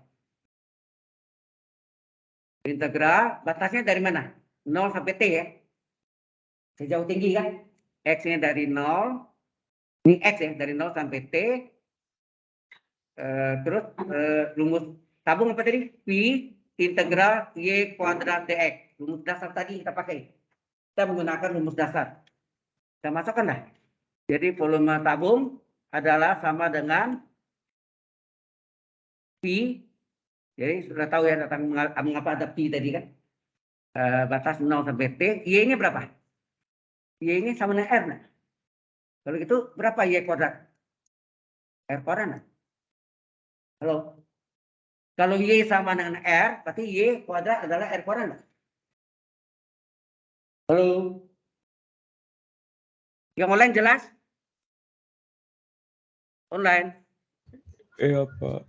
Integral batasnya dari mana? 0 sampai T ya. Sejauh tinggi kan? X-nya dari 0. Ini X ya, dari 0 sampai T. Terus rumus tabung apa tadi? Pi integral Y kuadrat dx. Rumus dasar tadi kita pakai. Kita menggunakan rumus dasar. Kita masukkan dah. Jadi volume tabung adalah sama dengan Pi. Jadi sudah tahu ya tentang mengapa ada Pi tadi kan. Batas 0 sampai T. Y-nya berapa? Y-nya sama dengan R. Nah. Kalau gitu berapa Y kuadrat? R kuadrat. Nah. Halo? Kalau Y sama dengan R, berarti Y kuadrat adalah R kuadrat. Nah. Halo? Yang online jelas? Online? Iya, Pak.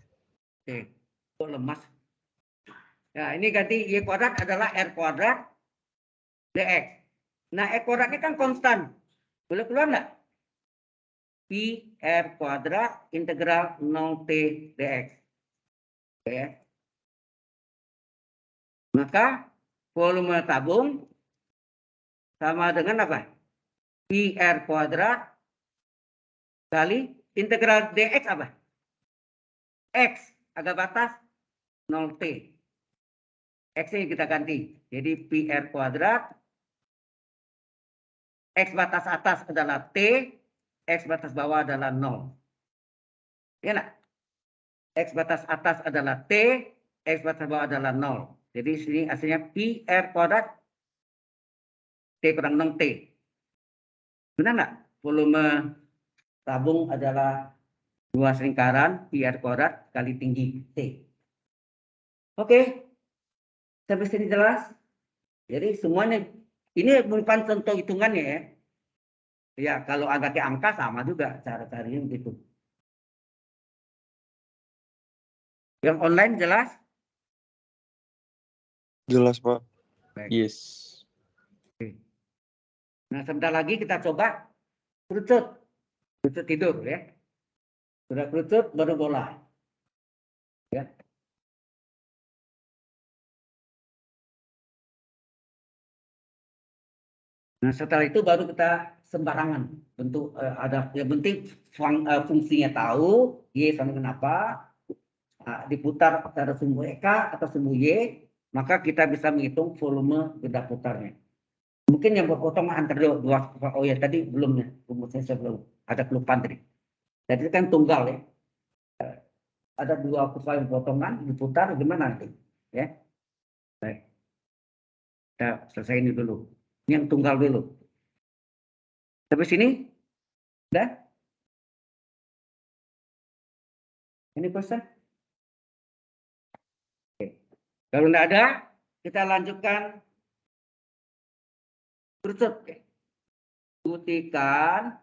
Oke. Kok lemas? Nah, ini ganti Y kuadrat adalah R kuadrat dx. Nah, R kuadratnya kan konstan. Boleh keluar nggak? Pi R kuadrat integral 0 T dx. Oke. Maka volume tabung sama dengan apa? Pi R kuadrat kali integral dx apa? X agak batas 0 T. X-nya kita ganti. Jadi Pi R kuadrat X batas atas adalah T, X batas bawah adalah 0. Ya nak? X batas atas adalah T, X batas bawah adalah 0. Jadi sini hasilnya Pi R kuadrat T kurang 0 T. Benar nggak? Volume tabung adalah luas lingkaran Pi R kuadrat kali tinggi T. Oke. Sampai sini jelas? Jadi semuanya ini bukan contoh hitungannya ya. Ya, kalau agaknya angka sama juga cara-caranya begitu. Yang online jelas? Jelas, Pak. Baik. Yes. Nah, sebentar lagi kita coba kerucut. Kerucut tidur ya. Sudah kerucut baru bola. Ya. Nah, setelah itu baru kita sembarangan bentuk ada yang penting fungsinya tahu Y sama dengan apa, diputar pada sumbu EK atau sumbu Y, maka kita bisa menghitung volume benda putarnya. Mungkin yang berpotong antara dua oh ya tadi belum ya, rumusnya saya belum ada kelupaan tadi. Jadi kan tunggal ya. Ada dua kurva yang potongan diputar gimana nanti ya. Baik. Kita selesai ini dulu. Ini yang tunggal dulu. Sampai sini udah? Ini pesan? Oke. Kalau tidak ada, kita lanjutkan kerucut. Buktikan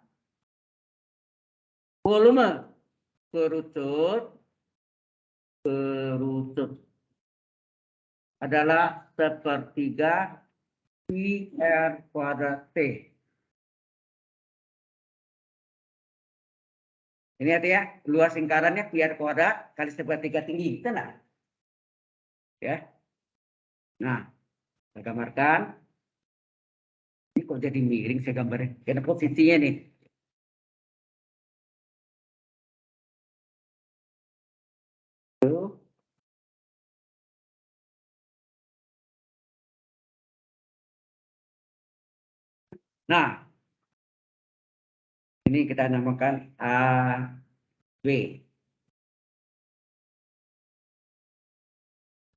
volume kerucut adalah sepertiga Pi R kuadrat T. Ini artinya luas lingkarannya Pi R kuadrat kali sepertiga tinggi, benar? Ya. Nah, Saya gambarkan. Ini kok jadi miring saya gambarnya. Karena posisinya nih. Tuh. Nah, ini kita namakan A, B.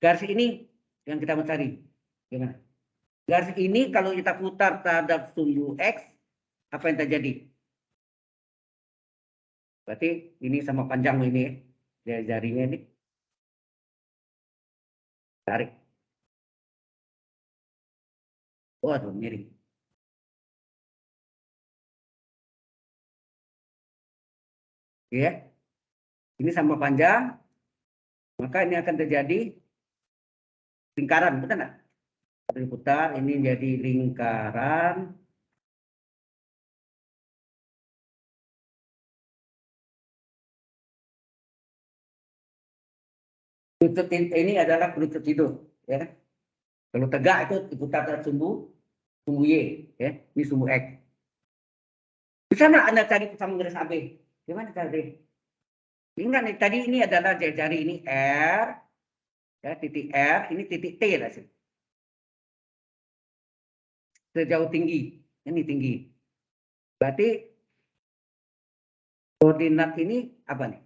Garis ini yang kita mau cari. Gimana? Garis ini kalau kita putar terhadap sumbu X, apa yang terjadi? Berarti ini sama panjang ini ya, jarinya ini. Tarik. Waduh, miring. Ya, ini sama panjang, maka ini akan terjadi lingkaran, betul nggak? Diputar, ini jadi lingkaran. Lutut ini adalah lutut hidup, ya. Kalau tegak itu diputar dari sumbu Y, ya. Ini sumbu X. Bisa nggak Anda cari sama garis AB? Gimana cari? Ingat nih, tadi ini adalah jari ini R, ya, titik R, ini titik T lah sih. Sejauh tinggi, ini tinggi. Berarti koordinat ini apa nih?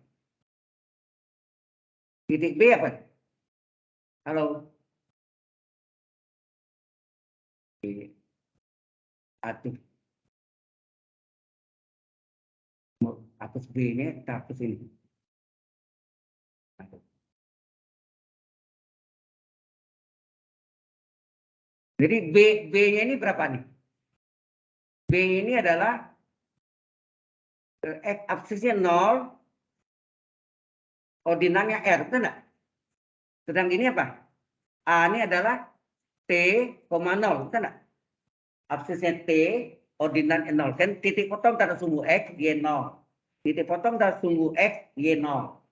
Titik B apa? Halo. Aduh, hapus B-nya, kita hapus ini. Jadi B-nya ini berapa nih? B ini adalah X absisnya 0, ordinalnya R, betul nggak? Sedang ini apa? A ini adalah T, 0, betul nggak? Absisnya T, ordinalnya 0. Kan titik potong dari sumbu X, Y 0. Titik potong dari sumbu X, Y 0.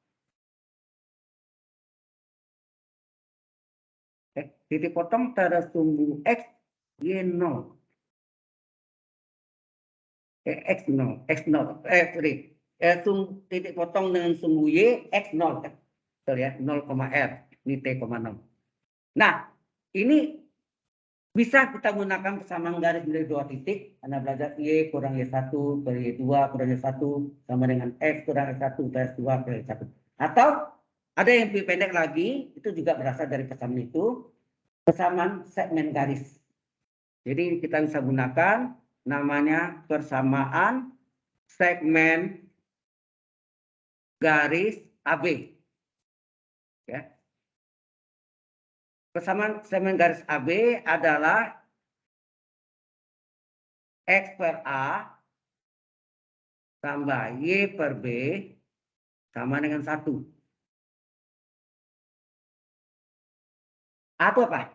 Titik potong dari sumbu X, Y 0. X0, X0, sorry. Titik potong dengan sumbu Y, X0. Betul ya, 0,R. Ini T,0. Nah, ini bisa kita gunakan persamaan garis dari dua titik. Anda belajar Y kurang Y1 per Y2 kurang Y1 sama dengan X kurang Y1 plus 2 per Y1. Atau ada yang lebih pendek lagi, itu juga berasal dari persamaan itu, persamaan segmen garis. Jadi kita bisa gunakan namanya persamaan segmen garis AB. Ya. Persamaan segmen garis AB adalah X per A tambah Y per B sama dengan 1. A itu apa?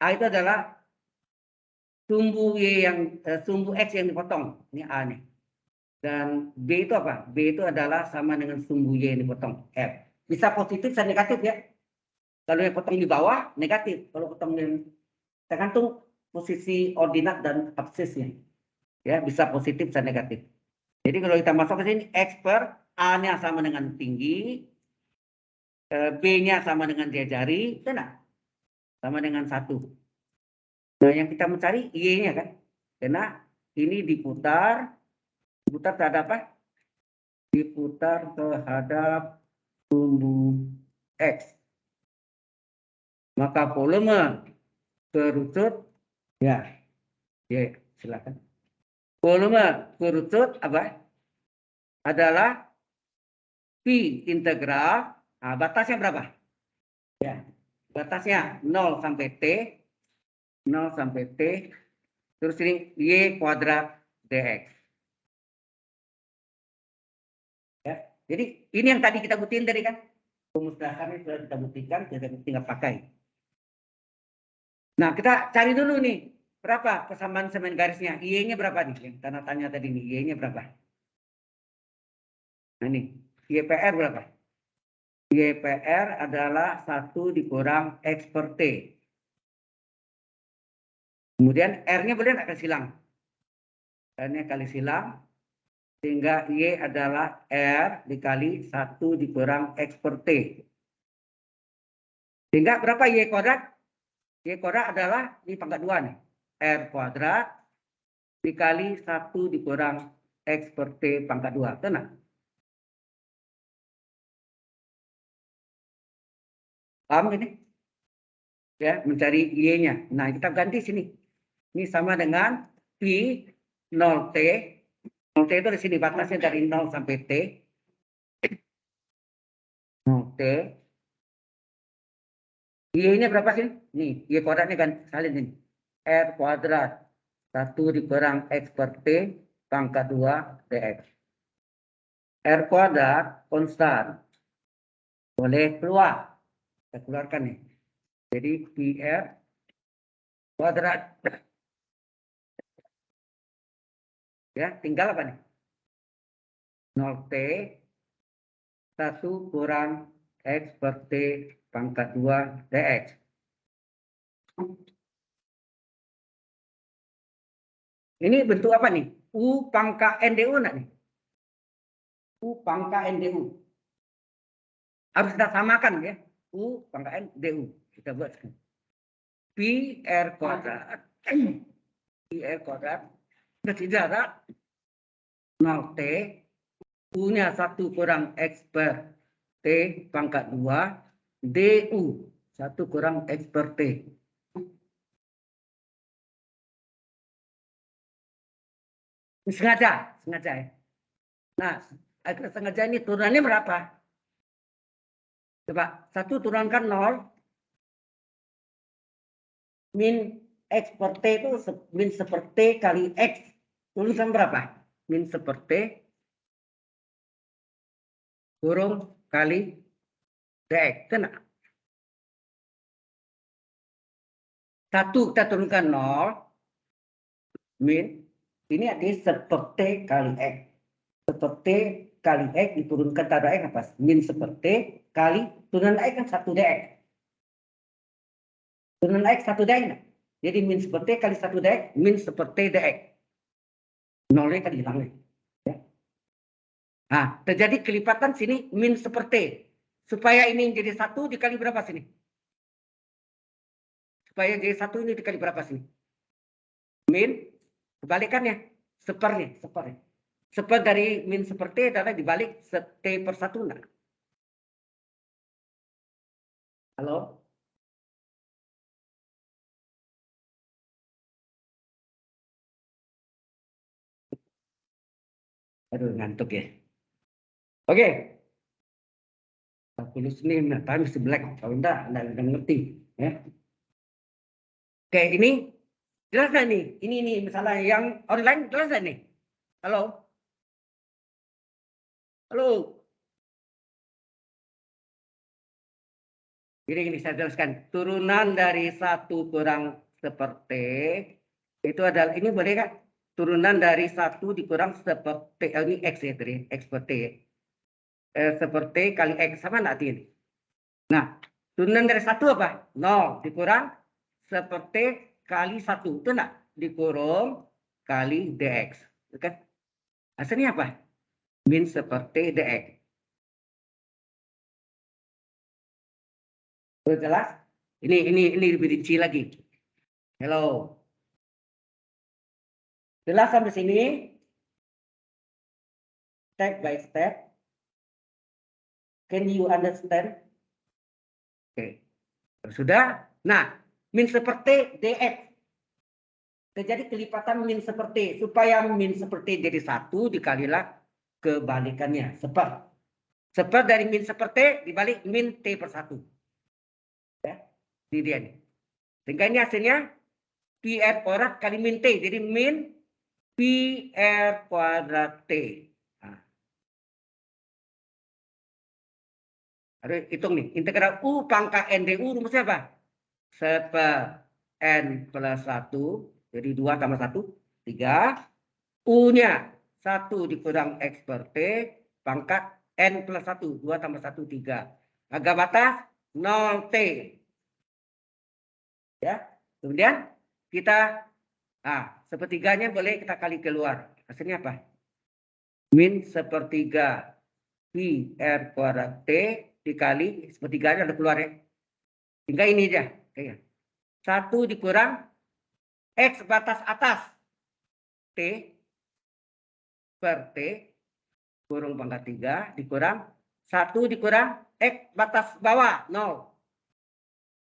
A itu adalah sumbu X yang dipotong. Ini A nih. Dan B itu apa? B itu adalah sama dengan sumbu Y yang dipotong. F. Bisa positif bisa negatif ya. Kalau yang potong di bawah negatif. Kalau potong yang tergantung posisi ordinat dan absisnya. Ya, bisa positif bisa negatif. Jadi kalau kita masuk ke sini X per A-nya sama dengan tinggi, B-nya sama dengan jari, benar? Sama dengan 1. Nah, yang kita mencari Y-nya kan. Karena ini diputar terhadap apa? Diputar terhadap sumbu X. Maka volume kerucut, ya, silakan. Volume kerucut apa? Adalah P integral, nah, batasnya berapa? Ya, batasnya 0 sampai T, 0 sampai T, terus ini Y kuadrat dx. Ya, jadi ini yang tadi kita buktiin tadi kan, rumus dasarnya sudah kita buktikan, kita tinggal pakai. Nah, kita cari dulu nih, berapa persamaan segmen garisnya? Y-nya berapa nih? Yang tanda tanya tadi nih, Y-nya berapa? Nah ini, YPR berapa? YPR adalah 1 dikurang X per T. Kemudian R-nya boleh nggak kali silang? R-nya kali silang. Sehingga Y adalah R dikali 1 dikurang X per T. Sehingga berapa Y kuadrat? Y kuadrat adalah ini pangkat 2 nih. R kuadrat dikali 1 dikurang X per T pangkat 2. Betul nggak? Paham ini? Ya, mencari Y-nya. Nah, kita ganti sini. Ini sama dengan P 0T. 0T itu di sini batasnya dari 0 sampai T. 0T. Y-nya berapa sih? Nih, Y kuadratnya kan salin ini. R kuadrat 1 dikurang X per T pangkat 2 dx. R kuadrat konstan. Boleh keluar. Kita keluarkan nih. Jadi PR kuadrat. Ya, tinggal apa nih? 0T 1 kurang X per T pangkat 2 dx. Ini bentuk apa nih? U pangkat NDU enggak nih? U pangkat NDU. Harus kita samakan ya. U pangkat NDU. Kita buat sekarang. PR kuadrat. PR kuadrat. Berarti jarak 0T. U-nya 1 kurang X per T pangkat 2. DU 1 kurang X per T. Ini sengaja ya. Nah, sengaja ini turunannya berapa? Coba, 1 turunkan 0. Min X per T itu min seperti kali X. Tulisan berapa? Min seperti kurung kali dx. Kena. 1 kita turunkan 0. Min. Ini artinya seperti kali X. Seperti kali X diturunkan tada X apa? Min seperti kali turunan X kan 1 dx. Turunan X 1 dx. Jadi min seperti kali 1 dx, min seperti dx. Nolnya kan hilang nih. Ya. Nah, terjadi kelipatan sini min seperti. Supaya ini jadi 1 dikali berapa sini? Supaya jadi 1 ini dikali berapa sini? Min, kebalikannya. Sepernya. Seper dari min seperti adalah dibalik T per 1. Nah. Halo? Aduh, ngantuk ya. Oke. Tulis ini, time is black. Kalau enggak ngerti. Ya. Oke, ini jelas nggak nih? Ini misalnya yang online jelas nggak nih? Halo? Halo? Jadi ini saya jelaskan. Turunan dari 1 kurang seperti itu adalah, ini boleh kan? Turunan dari 1 dikurang seperti, ini X ya tadi, X per T. Seperti kali X, sama nggak ini? Nah, turunan dari 1 apa? 0 dikurang seperti kali 1. Itu enggak? Dikurung kali dx. Kan? Hasilnya apa? Min seperti dx. Sudah jelas? Ini lebih rinci lagi. Hello. Jelas sampai sini? Step by step. Can you understand? Oke. Sudah? Nah, min seperti dx. Terjadi kelipatan min seperti. Supaya min seperti jadi 1 dikalilah kebalikannya. Seper. Seper dari min seperti dibalik min T per 1. Ya, ini dia nih. Sehingga ini hasilnya PR kuadrat kali min T. Jadi min PR kuadrat T. Nah. Harus hitung nih. Integral U pangkat NDU rumusnya apa? Seper N plus 1. Jadi 2 tambah 1. 3. U-nya 1 dikurang X per T. Pangkat N plus 1. 2 tambah 1. 3. Harga batas 0T. Ya. Kemudian kita Nah, sepertiganya boleh kita kali keluar. Hasilnya apa? Min sepertiga pi r kuadrat T dikali sepertiganya udah keluar ya. Tinggal ini aja. Oke. 1 dikurang X batas atas T per T kurung pangkat 3 dikurang 1 dikurang X batas bawah 0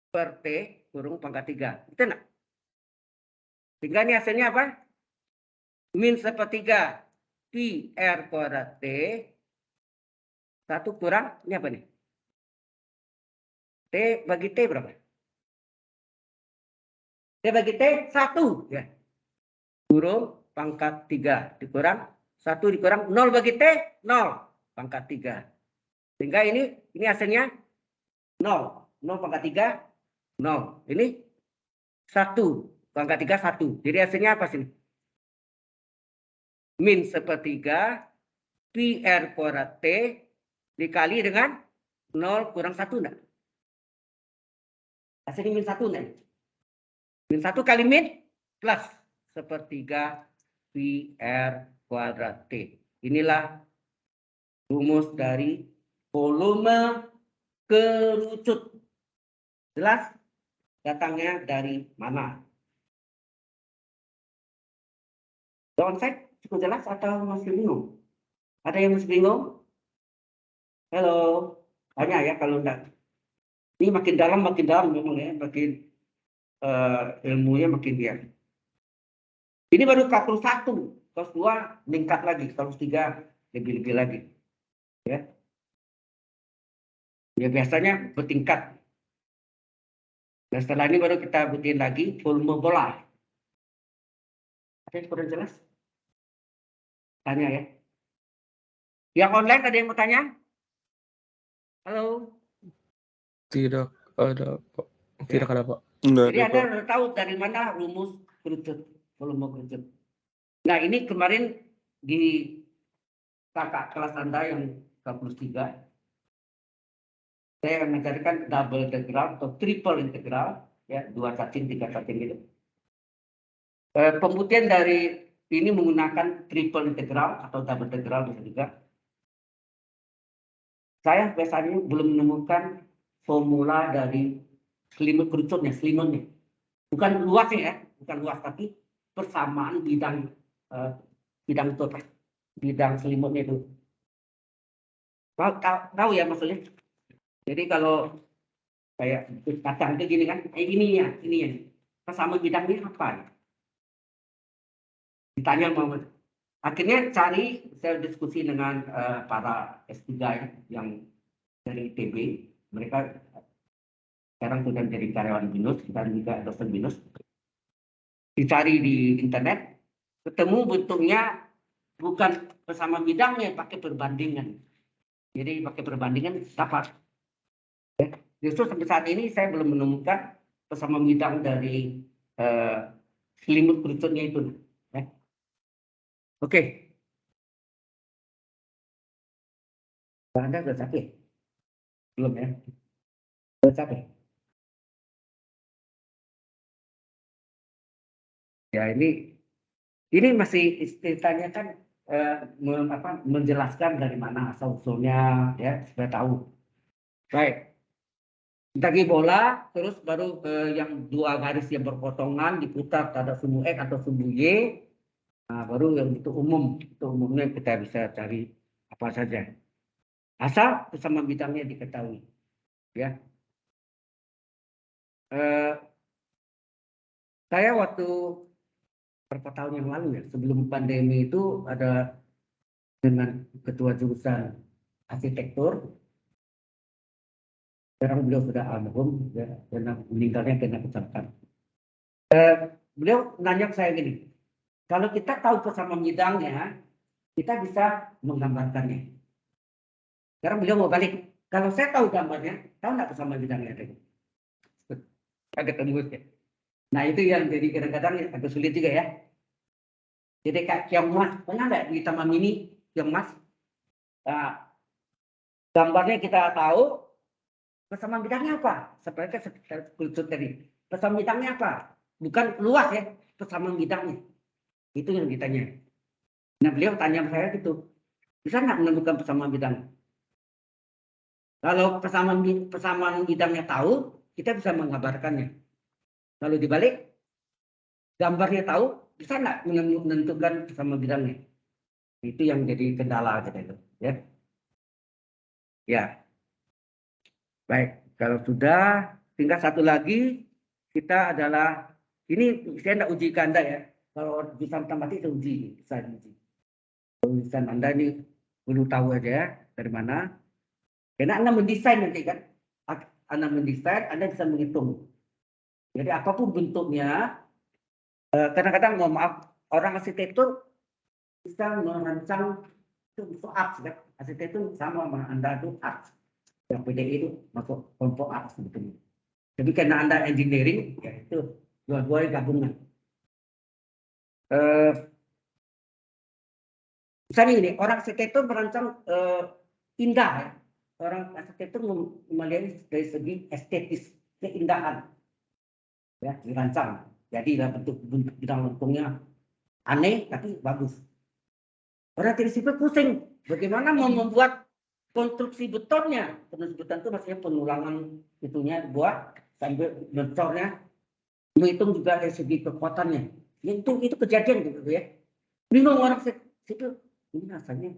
per T kurung pangkat 3. Betul nggak? Sehingga ini hasilnya apa? Min sepertiga pi r kuadrat T 1 kurang, ini apa nih? T bagi T berapa? T bagi T 1 ya. Kurung pangkat 3 dikurang 1 dikurang 0 bagi T 0 pangkat 3. Sehingga ini hasilnya 0. 0 pangkat 3 0. Ini 1 pangkat 3 1. Jadi hasilnya apa sih? Min sepertiga pi r kuadrat T dikali dengan 0 kurang 1 enggak? Hasilnya min 1 enggak? Min 1 kali min plus sepertiga pi r kuadrat T. Inilah rumus dari volume kerucut. Jelas datangnya dari mana? Downside cukup jelas atau masih bingung? Ada yang masih bingung? Halo, tanya ya kalau enggak. Ini makin dalam memang ya, makin ilmunya makin dia. Ini baru kalkulus 1, kalkulus 2 meningkat lagi, kalkulus 3 lebih-lebih lagi. Ya. Ya biasanya bertingkat. Dan setelah ini baru kita butuhin lagi volume bola. Ada yang kurang jelas? Tanya ya. Yang online ada yang mau tanya? Halo. Tidak ada, Pak. Tidak Ya. ada, Pak. Jadi Anda sudah tahu dari mana rumus kerucut, volume kerucut. Nah ini kemarin di kakak kelas Anda yang 33, saya akan mengajarkan double integral atau triple integral, ya 2 cacing, 3 cacing gitu. Pembuktian dari ini menggunakan triple integral atau double integral bisa juga. Saya biasanya belum menemukan formula dari selimut kerucutnya, selimutnya. Bukan luasnya ya, bukan luas, tapi persamaan bidang bidang itu apa? Bidang selimutnya itu. Tahu ya maksudnya? Jadi kalau kayak kacang itu gini kan, ini ya. Persama bidangnya apa? Ditanya mau. Akhirnya saya diskusi dengan para S3 ya, yang dari ITB. Mereka sekarang sudah jadi karyawan BINUS dan juga dosen BINUS. Dicari di internet, ketemu bentuknya bukan bersama bidangnya, pakai perbandingan. Jadi pakai perbandingan dapat. Justru sampai saat ini saya belum menemukan bersama bidang dari selimut kerucutnya itu. Ya. Oke. Anda sudah capek? Belum ya? Sudah capek? Ya ini masih ceritanya kan menjelaskan dari mana asal usulnya ya supaya tahu. Baik. Lagi bola terus baru yang 2 garis yang berpotongan diputar pada sumbu X atau sumbu Y. Nah, baru yang itu umum. Itu umumnya kita bisa cari apa saja. Asal bersama bidangnya diketahui. Ya. Saya waktu beberapa tahun yang lalu ya, sebelum pandemi itu ada dengan ketua jurusan arsitektur. Sekarang beliau sudah almarhum ya, karena meninggalnya karena kecelakaan. Beliau nanya ke saya gini, kalau kita tahu persamaan bidangnya, kita bisa menggambarkannya. Sekarang beliau mau balik, kalau saya tahu gambarnya, tahu nggak persamaan bidangnya? Agak tembus ya. Nah itu yang jadi kadang-kadang agak sulit juga ya. Jadi kayak kiong mas, pernah nggak di taman mini kiong mas? Nah, gambarnya kita tahu, persamaan bidangnya apa? Seperti kerucut tadi. Persamaan bidangnya apa? Bukan luas ya. persamaan bidangnya. Itu yang ditanya. Nah, beliau tanya saya gitu, bisa nggak menemukan persamaan bidang? Kalau persamaan bidangnya tahu, kita bisa mengabarkannya. Kalau dibalik, gambarnya tahu, bisa nggak menentukan persamaan bidangnya? Itu yang jadi kendala kita itu. Ya, ya. Baik. Kalau sudah, tinggal satu lagi, kita adalah ini saya tidak uji ke Anda ya. Kalau bisa matematik itu uji, bisa diuji. Tulisan Anda ini perlu tahu aja ya, dari mana. Karena Anda mendesain nanti kan. Anda mendesain, Anda bisa menghitung. Jadi apapun bentuknya, kadang-kadang mohon maaf, orang arsitektur bisa merancang itu art kan. Arsitektur sama Anda itu art. Yang PDI itu masuk kelompok art sebetulnya. Jadi karena Anda engineering, ya itu dua-duanya gabungan. Misalnya ini, orang arsitektur merancang indah ya. Orang arsitektur melihat dari segi estetis, keindahan. Ya, dirancang. Jadi dalam bentuk bidang lengkungnya aneh tapi bagus. Orang teknik sipil pusing. Bagaimana mau membuat konstruksi betonnya? Konstruksi beton itu maksudnya pengulangan itunya buat sambil bentornya, menghitung juga dari segi kekuatannya. Ya, itu kejadian gitu ya. Bingung orang sipil. Ini rasanya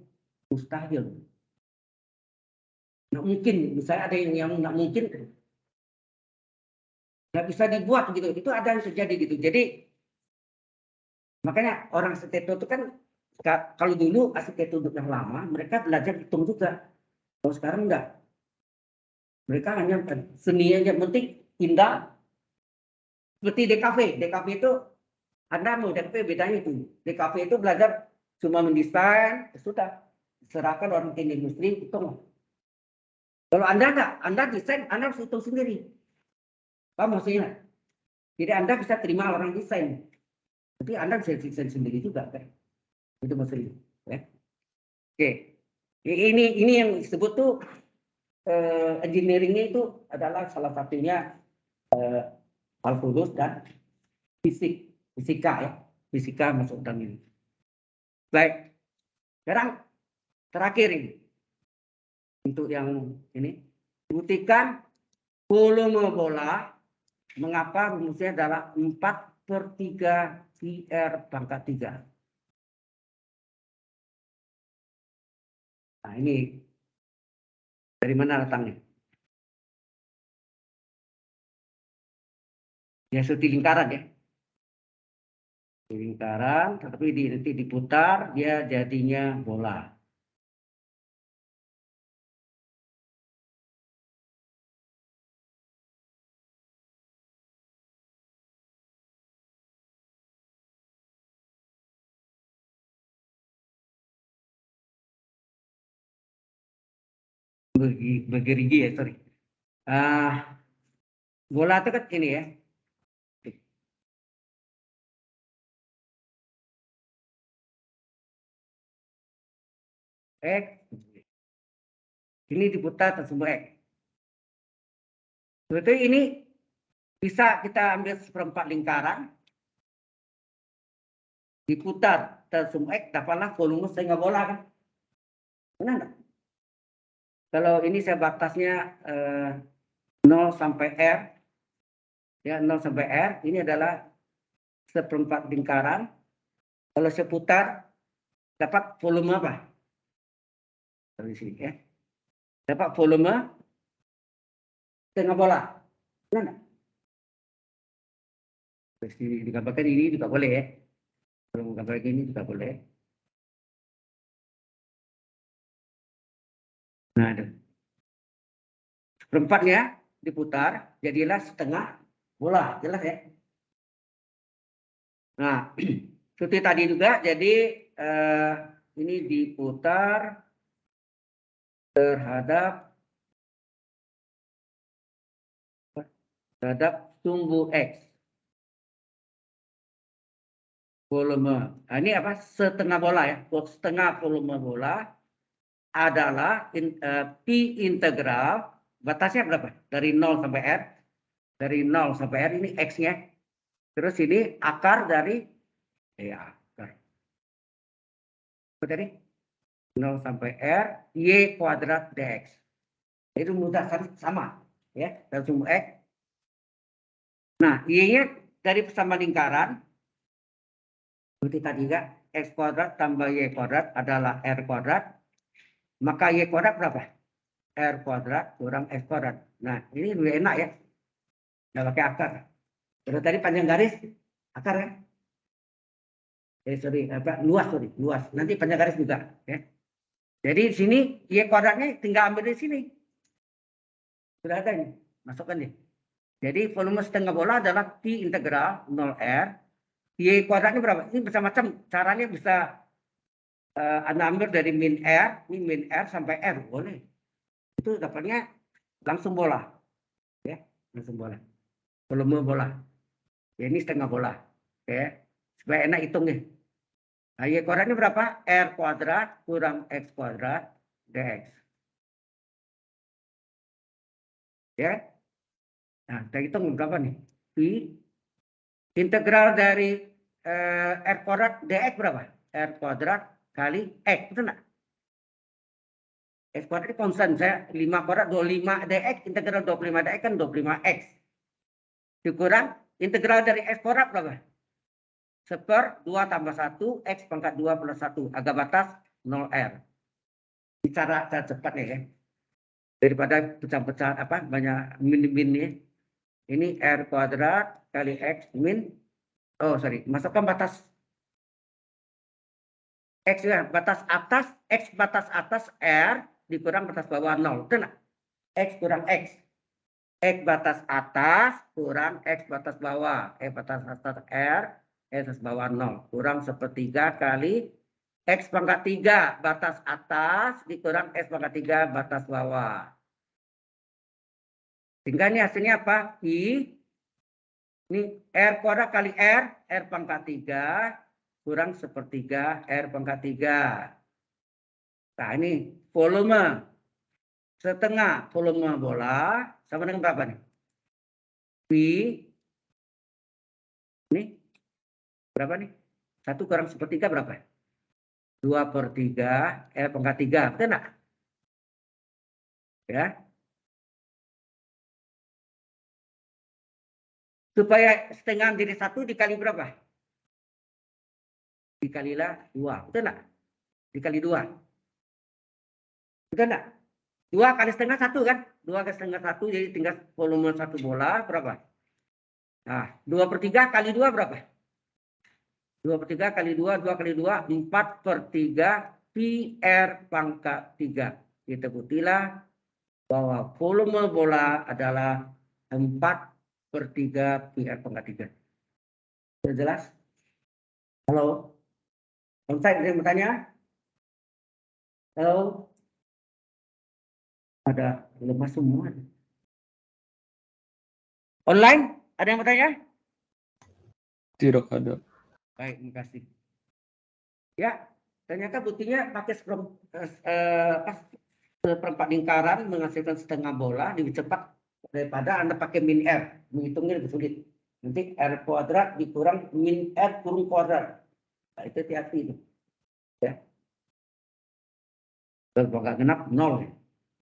mustahil. Nggak mungkin. Misalnya ada yang nggak mungkin, nggak bisa dibuat gitu. Itu ada yang terjadi gitu. Jadi makanya orang arsitektur itu kan, kalau dulu arsitektur yang lama mereka belajar hitung juga. Kalau sekarang enggak. Mereka hanya seni aja, penting indah. Seperti DKV. DKV itu Anda mau DKV bedanya itu. DKV itu belajar cuma mendesain, sudah serahkan orang teknik industri hitung. Kalau Anda enggak, Anda desain, Anda harus hitung sendiri. Paham maksudnya? Jadi Anda bisa terima orang desain, tapi Anda bisa desain sendiri juga kan? Itu maksudnya. Ya. Oke, ini yang disebut tuh engineeringnya itu adalah salah satunya kalkulus dan fisika ya, fisika masuk dalam ini. Baik, sekarang terakhir ini untuk yang ini, buktikan volume bola. Mengapa rumusnya adalah 4/3 PR pangkat 3. Nah ini dari mana datangnya? Ya seperti lingkaran ya. Lingkaran, tapi nanti diputar, dia jadinya bola. Bergerigi ya, sorry. Bola itu kan ini ya. X, ini diputar tersebut X. Sebetulnya ini bisa kita ambil seperempat lingkaran, diputar tersebut X, dapatlah volume setengah bola kan. Benar nggak? Kalau ini saya batasnya 0 sampai R, ya 0 sampai R, ini adalah seperempat lingkaran. Kalau saya putar, dapat volume apa? Dari sini ya. Dapat volume setengah bola. Benar nggak? Digambarkan ini juga boleh ya. Kalau menggambarkan ini juga boleh. Nah, seperempatnya diputar, jadilah setengah bola, jelas ya. Nah, seperti tadi juga, jadi ini diputar terhadap sumbu X. Volume. Nah, ini apa? Setengah bola ya. Setengah volume bola adalah P integral. Batasnya berapa? Dari 0 sampai R. Dari 0 sampai R ini X-nya. Terus ini akar dari akar. Apa tadi? 0 sampai R, Y kuadrat dx. Itu rumus dasar sama. Ya, dan sumbu X. Nah, Y-nya dari persamaan lingkaran. Seperti tadi ya, X kuadrat tambah Y kuadrat adalah R kuadrat. Maka Y kuadrat berapa? R kuadrat kurang X kuadrat. Nah, ini lebih enak ya. Nggak pakai akar. Kalau tadi panjang garis, akar kan? Luas. Nanti panjang garis juga. Ya. Jadi di sini Y kuadratnya tinggal ambil di sini. Sudah ada ini, masukkan nih. Jadi volume setengah bola adalah Pi integral 0R. Y kuadratnya berapa? Ini macam-macam. Caranya bisa Anda ambil dari min R, ini min R sampai R. Boleh. Itu dapatnya langsung bola. Ya, langsung bola. Volume bola. Ya, ini setengah bola. Ya, supaya enak hitungnya. Nah, Y kuadratnya berapa? R kuadrat kurang X kuadrat dx. Ya. Nah, kita hitung berapa nih? Pi integral dari R kuadrat dx berapa? R kuadrat kali X. Betul nggak? X kuadrat ini konstan. Saya 5 kuadrat 25 dx. Integral 25 dx kan 25x. Dikurang integral dari X kuadrat berapa? 1/2 tambah 1 X pangkat 2 plus 1. Agak batas 0R. Ini cara cepatnya ya. Daripada pecah-pecah apa banyak min ya. Ini R kuadrat kali X min. Oh sorry, masukkan batas X ya, batas atas X batas atas R dikurang batas bawah 0. Betul nggak? X kurang X. X batas atas kurang X batas bawah. X batas atas R, X batas bawah 0. Kurang 1/3 kali X pangkat 3 batas atas dikurang X pangkat 3 batas bawah. Sehingga ini hasilnya apa? Ini R kuadrat kali R pangkat 3 kurang 1/3 R pangkat 3. Nah ini volume setengah volume bola sama dengan berapa nih? Pi ini berapa nih? 1 kurang 1/3 berapa? 2/3 R pangkat 3. Betul nggak? Ya. Supaya setengah jadi 1 dikali berapa? Dikalilah 2. Betul nggak? Dikali 2. Betul nggak? 2 kali setengah 1 kan? 2 kali setengah 1 jadi tinggal volume 1 bola berapa? Nah, 2/3 kali 2 berapa? 2/3 kali 2, 2 kali 2, 4/3 pi R pangkat 3. Kita buktilah bahwa volume bola adalah 4/3 pi R pangkat 3. Sudah jelas? Halo? Onsite ada yang bertanya? Halo? Ada lemah semua. Online? Ada yang bertanya? Tidak ada. Baik, terima kasih. Ya, ternyata buktinya pakai seperempat lingkaran menghasilkan setengah bola lebih cepat daripada Anda pakai min R. Menghitungnya lebih sulit. Nanti R kuadrat dikurang min R kurung kuadrat. Nah, itu hati-hati itu. Ya. Kalau nggak genap 0.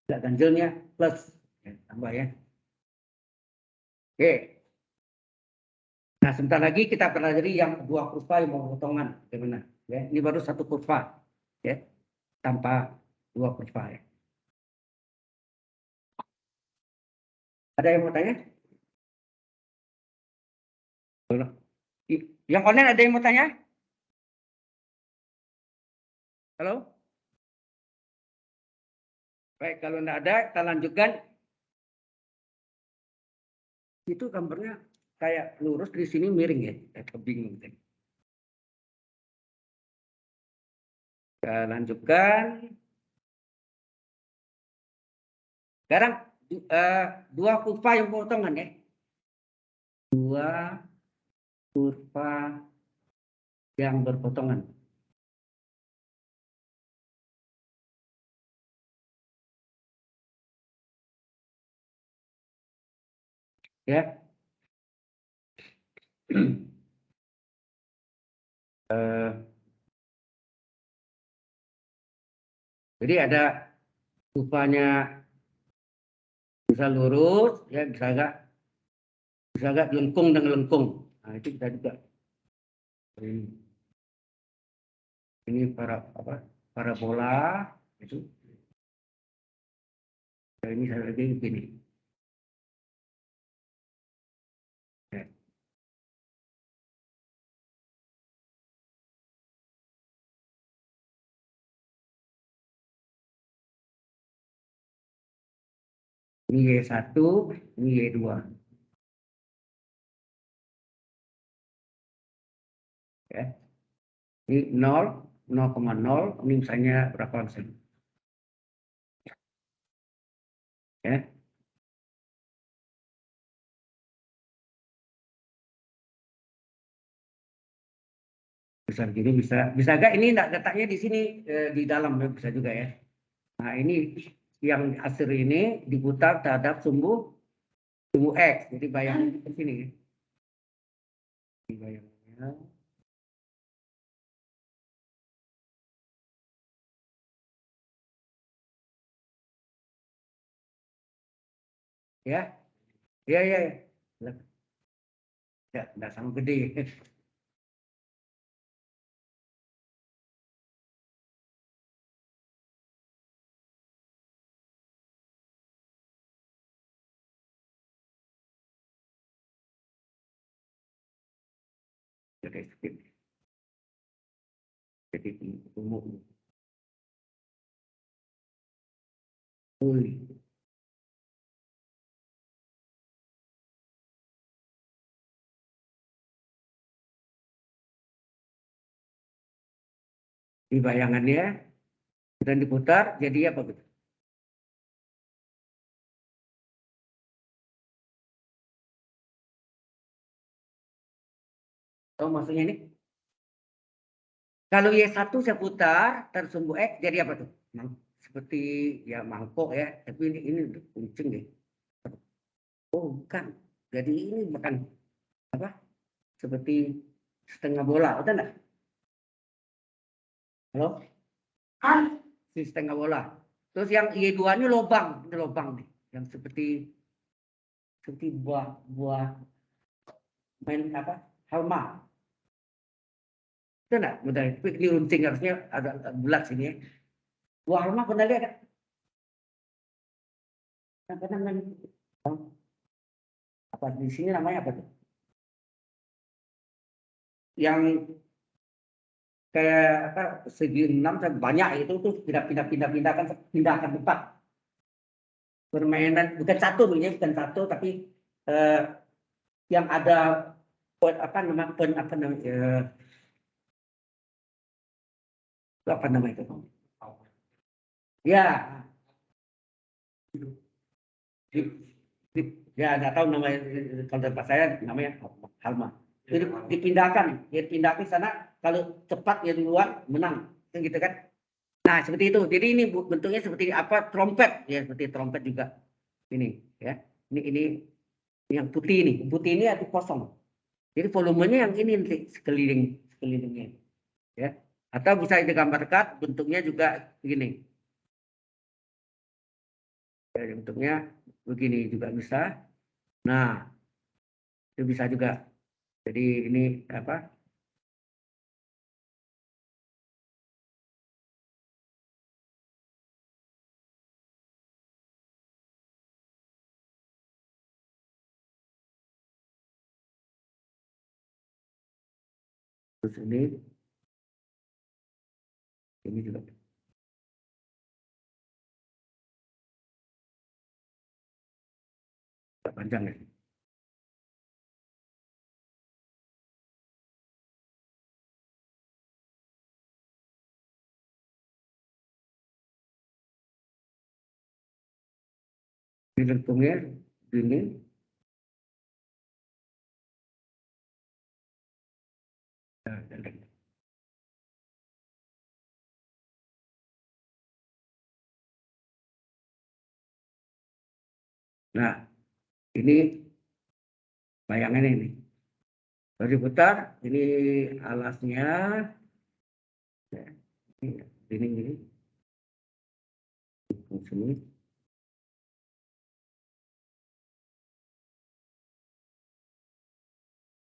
Tidak ganjilnya plus. Ya, tambah ya. Oke. Nah, sebentar lagi kita pelajari yang dua kurva yang potongan. Bagaimana? Ya, ini baru satu kurva. Ya, tanpa dua kurva ya. Ada yang mau tanya? Yang online ada yang mau tanya? Halo? Baik, kalau tidak ada, kita lanjutkan. Itu gambarnya kayak lurus di sini miring ya, kebingung. Kita lanjutkan. Sekarang dua kurva yang potongan ya. Dua kurva yang berpotongan. Ya. Jadi ada rupanya bisa lurus, ya bisa agak lengkung dan lengkung. Nah itu kita juga. Ini parabola itu. Nah, ini saya lagi begini. Ya. Ini Y1, ini Y2. Ya. Ini 0, 0,0, ini misalnya berapa persen. Ya. Besar gini bisa agak ini letaknya di sini di dalam ya, bisa juga ya. Nah ini yang hasil ini diputar terhadap sumbu X. Jadi bayangin di sini. Ini bayangannya. Ya, ya, ya, ya. Ya, nggak sama gede. Jadi, jadi umum. Di bayangannya dan diputar jadi apa gitu? Tahu maksudnya ini? Kalau Y1 saya putar tersumbu X jadi apa tuh? Seperti ya mangkok ya, tapi ini kuncung deh. Oh bukan, jadi ini bukan apa? Seperti setengah bola, betul nggak? Halo? Si setengah bola. Terus yang Y2 ini lobang nih, yang seperti buah main apa? Halma. Itu enggak? Bentar, tapi ini runcing harusnya agak bulat sini ya. Buah halma pernah lihat kan? Kadang main apa di sini namanya apa tuh? Yang kayak apa segi enam banyak itu tuh pindahkan tempat permainan bukan satu ya bukan satu tapi eh, yang ada apa namanya apa nama itu ya di, ya nggak tahu namanya kalau tempat saya namanya Halma itu dipindahkan ke sana kalau cepat ya duluan menang kan gitu kan. Nah seperti itu jadi ini bentuknya seperti apa trompet ya seperti trompet juga ini ya ini yang putih ini ada kosong jadi volumenya yang ini nanti sekelilingnya ya atau bisa digambarkan bentuknya juga begini ya, bentuknya begini juga bisa. Nah itu bisa juga jadi ini apa terus ini juga panjang ya. Ini lengkungnya gini. Nah ini bayangan ini kalau diputar ini alasnya ya, ini sini.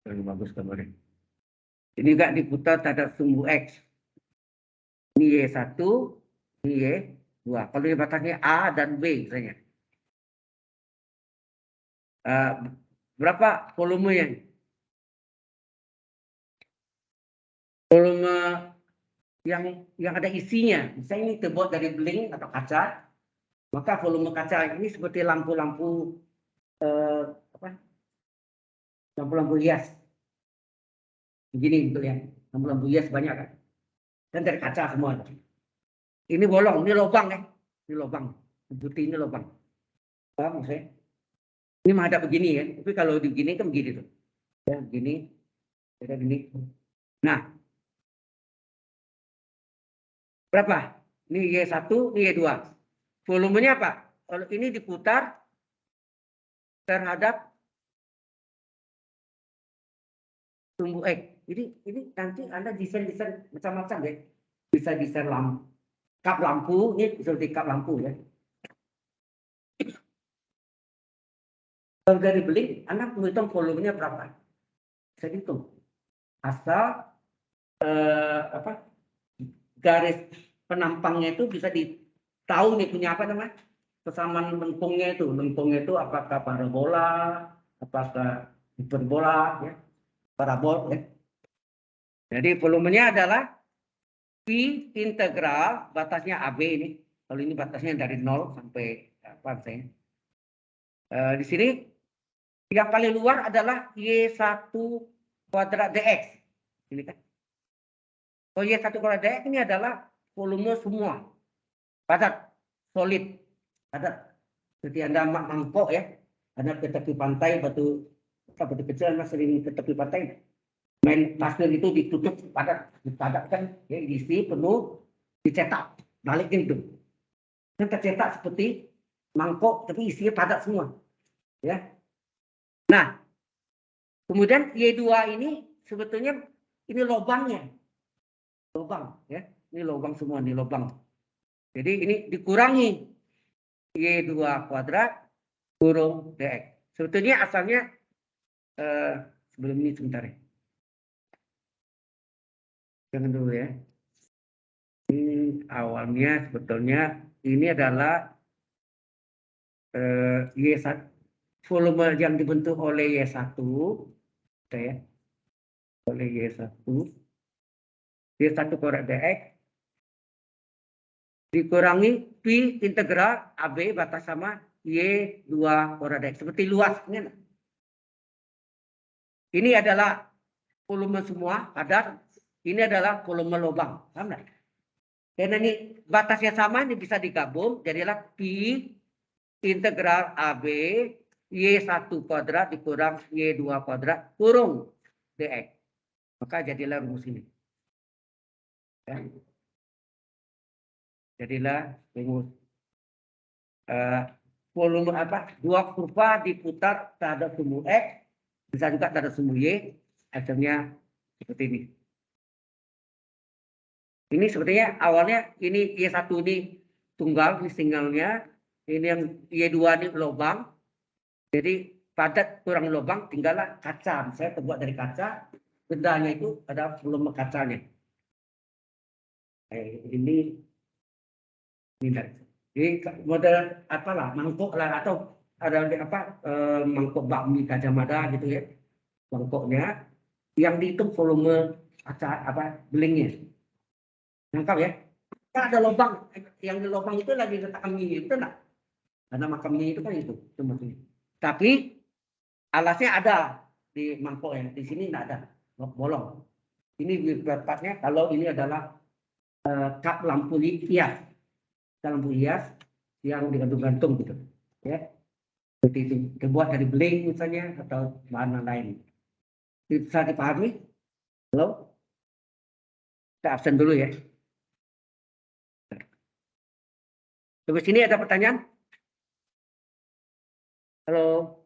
Yang bagus gambarnya. Ini juga diputar terhadap sumbu X. Ini Y1, ini Y2. Kalau ini batasnya A dan B misalnya. Berapa volumenya? Volume yang ada isinya. Misalnya ini terbuat dari beling atau kaca, maka volume kaca ini seperti lampu-lampu lampu-lampu hias. Begini bentuknya. Lampu-lampu hias banyak kan. Dan dari kaca semua. Ini bolong, ini lubang ya. Ini lubang. Putih ini lubang. Paham maksudnya? Ini menghadap begini ya. Tapi kalau begini kan begini tuh. Ya, begini. Ya, begini. Nah, berapa? Ini Y1, ini Y2. Volumenya apa? Kalau ini diputar terhadap sumbu X. Ini nanti Anda desain-desain macam-macam ya. Bisa desain lampu, kap lampu, ini seperti kap lampu ya. Kalau dari beling, Anda menghitung volumenya berapa? Bisa dihitung. Asal garis penampangnya itu bisa ditahu nih punya apa namanya? Kesamaan lengkungnya itu apakah parabola, apakah hiperbola, ya, parabol, ya. Jadi volumenya adalah P integral batasnya AB ini. Kalau ini batasnya dari 0 sampai apa misalnya. Di sini yang paling luar adalah Y1 kuadrat DX. Ini kan. Oh, Y1 kuadrat DX ini adalah volume semua. Padat, solid, padat. Seperti Anda mangkok ya. Anda ke tepi pantai batu kecil Anda sering ke tepi pantai. Main pasir itu ditutup padat, dipadatkan, ya, diisi penuh, dicetak, balikin itu. Kan tercetak seperti mangkok tapi isinya padat semua. Ya. Nah, kemudian Y2 ini sebetulnya ini lubangnya. Lubang ya. Ini lubang semua, ini lubang. Jadi ini dikurangi Y2 kuadrat kurung DX. Sebetulnya asalnya sebelum ini sebentar ya. Jangan dulu ya. Ini awalnya sebetulnya ini adalah Y1 volume yang dibentuk oleh Y1 ya. Oleh Y1 kuadrat DX dikurangi Pi integral AB batas sama Y2 kuadrat DX. Seperti luasnya. Ini adalah volume semua padat. Ini adalah volume lubang. Paham nggak? Karena ini batasnya sama, ini bisa digabung. Jadilah Pi integral AB Y1 kuadrat dikurang Y2 kuadrat kurung DX. Maka jadilah rumus ini. Ya. Jadilah rumus volume apa? Dua kurva diputar terhadap sumbu X, bisa juga terhadap sumbu Y, hasilnya seperti ini. Ini sebetulnya awalnya ini Y1 ini tunggal, ini singlenya, ini yang Y2 ini lubang. Jadi padat kurang lubang, tinggallah kaca. Saya terbuat dari kaca, bendanya itu ada volume kacanya. Ini jadi model apalah mangkok lah atau ada apa mangkok bakmi Gajah Mada gitu ya, mangkoknya yang dihitung volume kaca apa belingnya. Nangkap ya? Kan ada lubang, yang di lubang itu lagi letakkan mie itu enggak? Karena makam mie itu kan itu maksudnya. Tapi alasnya ada di mangkok ya, di sini enggak ada, bolong. Ini tepatnya kalau ini adalah kap lampu hias, lampu hias yang digantung-gantung gitu, ya. Seperti itu, terbuat dari beling misalnya atau bahan lain. Bisa dipahami? Halo? Kita absen dulu ya. Sampai sini ada pertanyaan? Halo?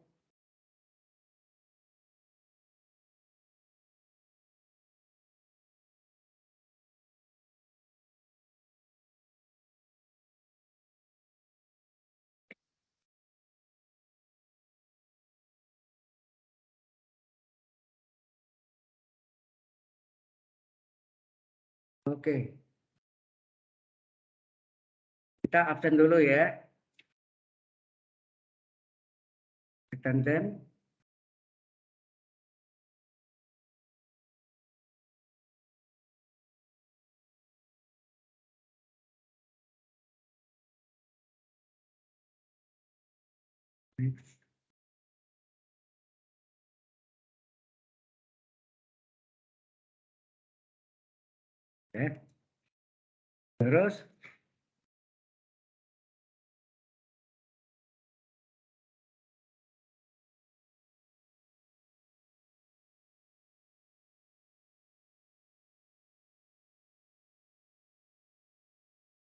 Oke. Kita absen dulu ya. Absen. Ya. Terus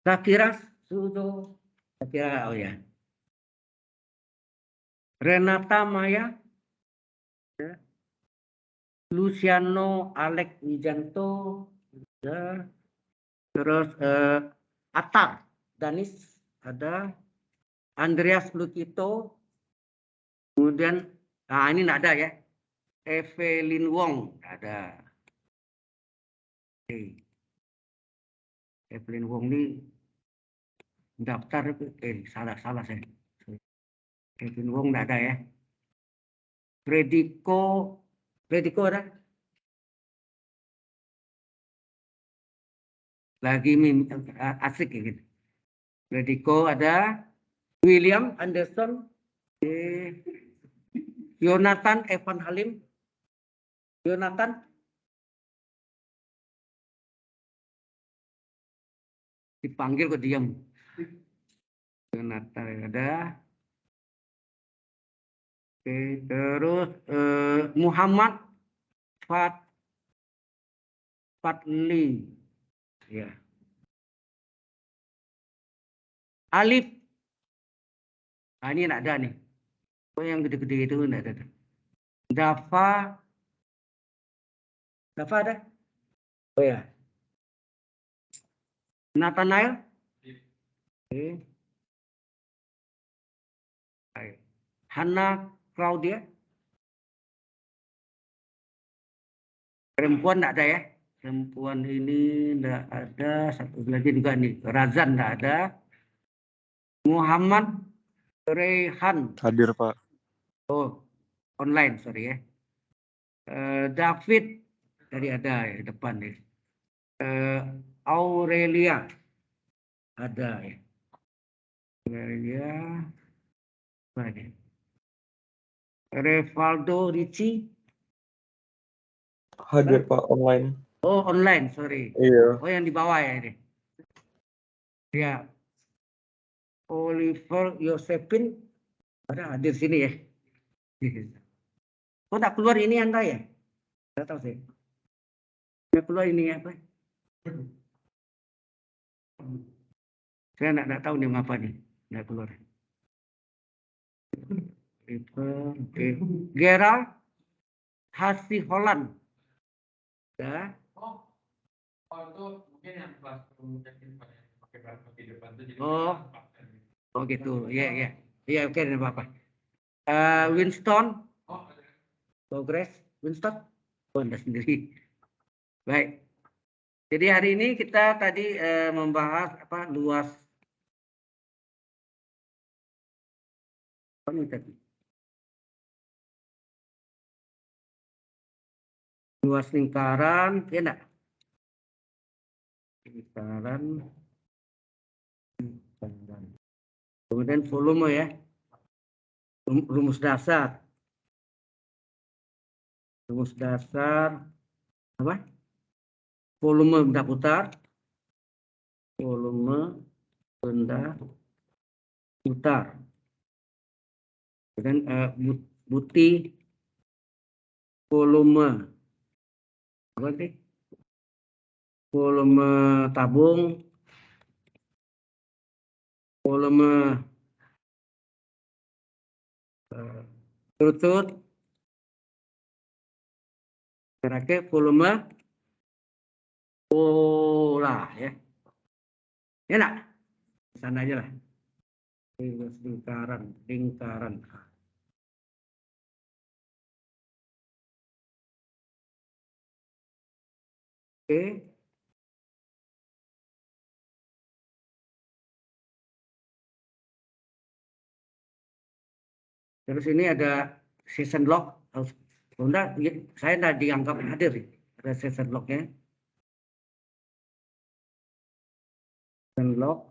Shakira sudah. Shakira, oh ya. Renata Maya, ya. Luciano Alex Wijanto, ya. Terus Atar Danis ada, Andreas Lukito, kemudian ini enggak ada ya. Evelyn Wong ada. Oke. Evelyn Wong ini daftar salah saya. Evelyn Wong enggak ada ya. Frediko ada? Lagi asik ya gitu. Frediko ada. William Anderson, Yonatan Evan Halim, Yonatan dipanggil kok diam. Yonatan ada. Oke, terus Muhammad Fatli, ya. Alif, ini enggak ada nih. Oh, yang gede-gede itu enggak ada. Dava ada? Oh ya. Nathanael? Oke. Hana Claudia? Perempuan enggak ada ya? Perempuan ini enggak ada. Satu lagi juga nih. Razan enggak ada. Muhammad Rehan. Hadir, Pak. Oh, online, sorry ya. David tadi ada ya depan nih. Aurelia ada ya. Aurelia, mana? Revaldo Ricci. Hadir, Pak, online. Oh, online, sorry. Iya. Oh, yang di bawah ya ini. Ya. Oliver Yosepin ada hadir sini ya. Oh, tak keluar ini Anda ya? Tidak tahu sih. Tidak keluar ini apa? Saya tidak tahu nih apa nih. Tidak keluar. Oke. Gerald Hasi Holland. Ya. Itu mungkin yang kelas pakai barcode di depan itu jadi oh gitu. Iya, iya. Iya, oke, tidak apa-apa. Winston. Progress. Winston. Oh, Anda sendiri. Baik. Jadi hari ini kita tadi membahas apa luas apa nih tadi? Luas lingkaran, ya enggak? Lingkaran. Kemudian volume ya. Rumus dasar. Rumus dasar apa? Volume benda putar. Volume benda putar. Kemudian buti volume. Apa sih? Volume tabung. Volume turut. Terakhir volume bola ya. Ya enggak? Sana aja lah. Lingkaran. Oke. Terus ini ada session log. Bunda, saya tidak dianggap hadir. Ada session lognya. Session log.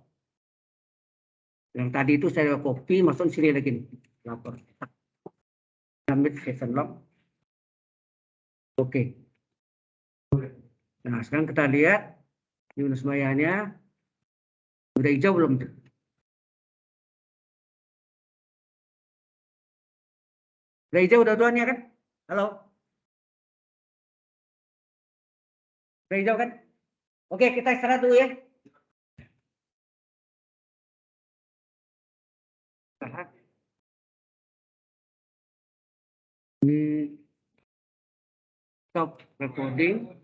Yang tadi itu saya copy, masuk sini lagi. Lapor. Ambil session log. Oke. Nah, sekarang kita lihat Yunus Mayanya. Udah hijau belum? Udah hijau dua-duanya kan? Halo? Udah hijau kan? Oke, kita istirahat dulu ya. Ini stop recording.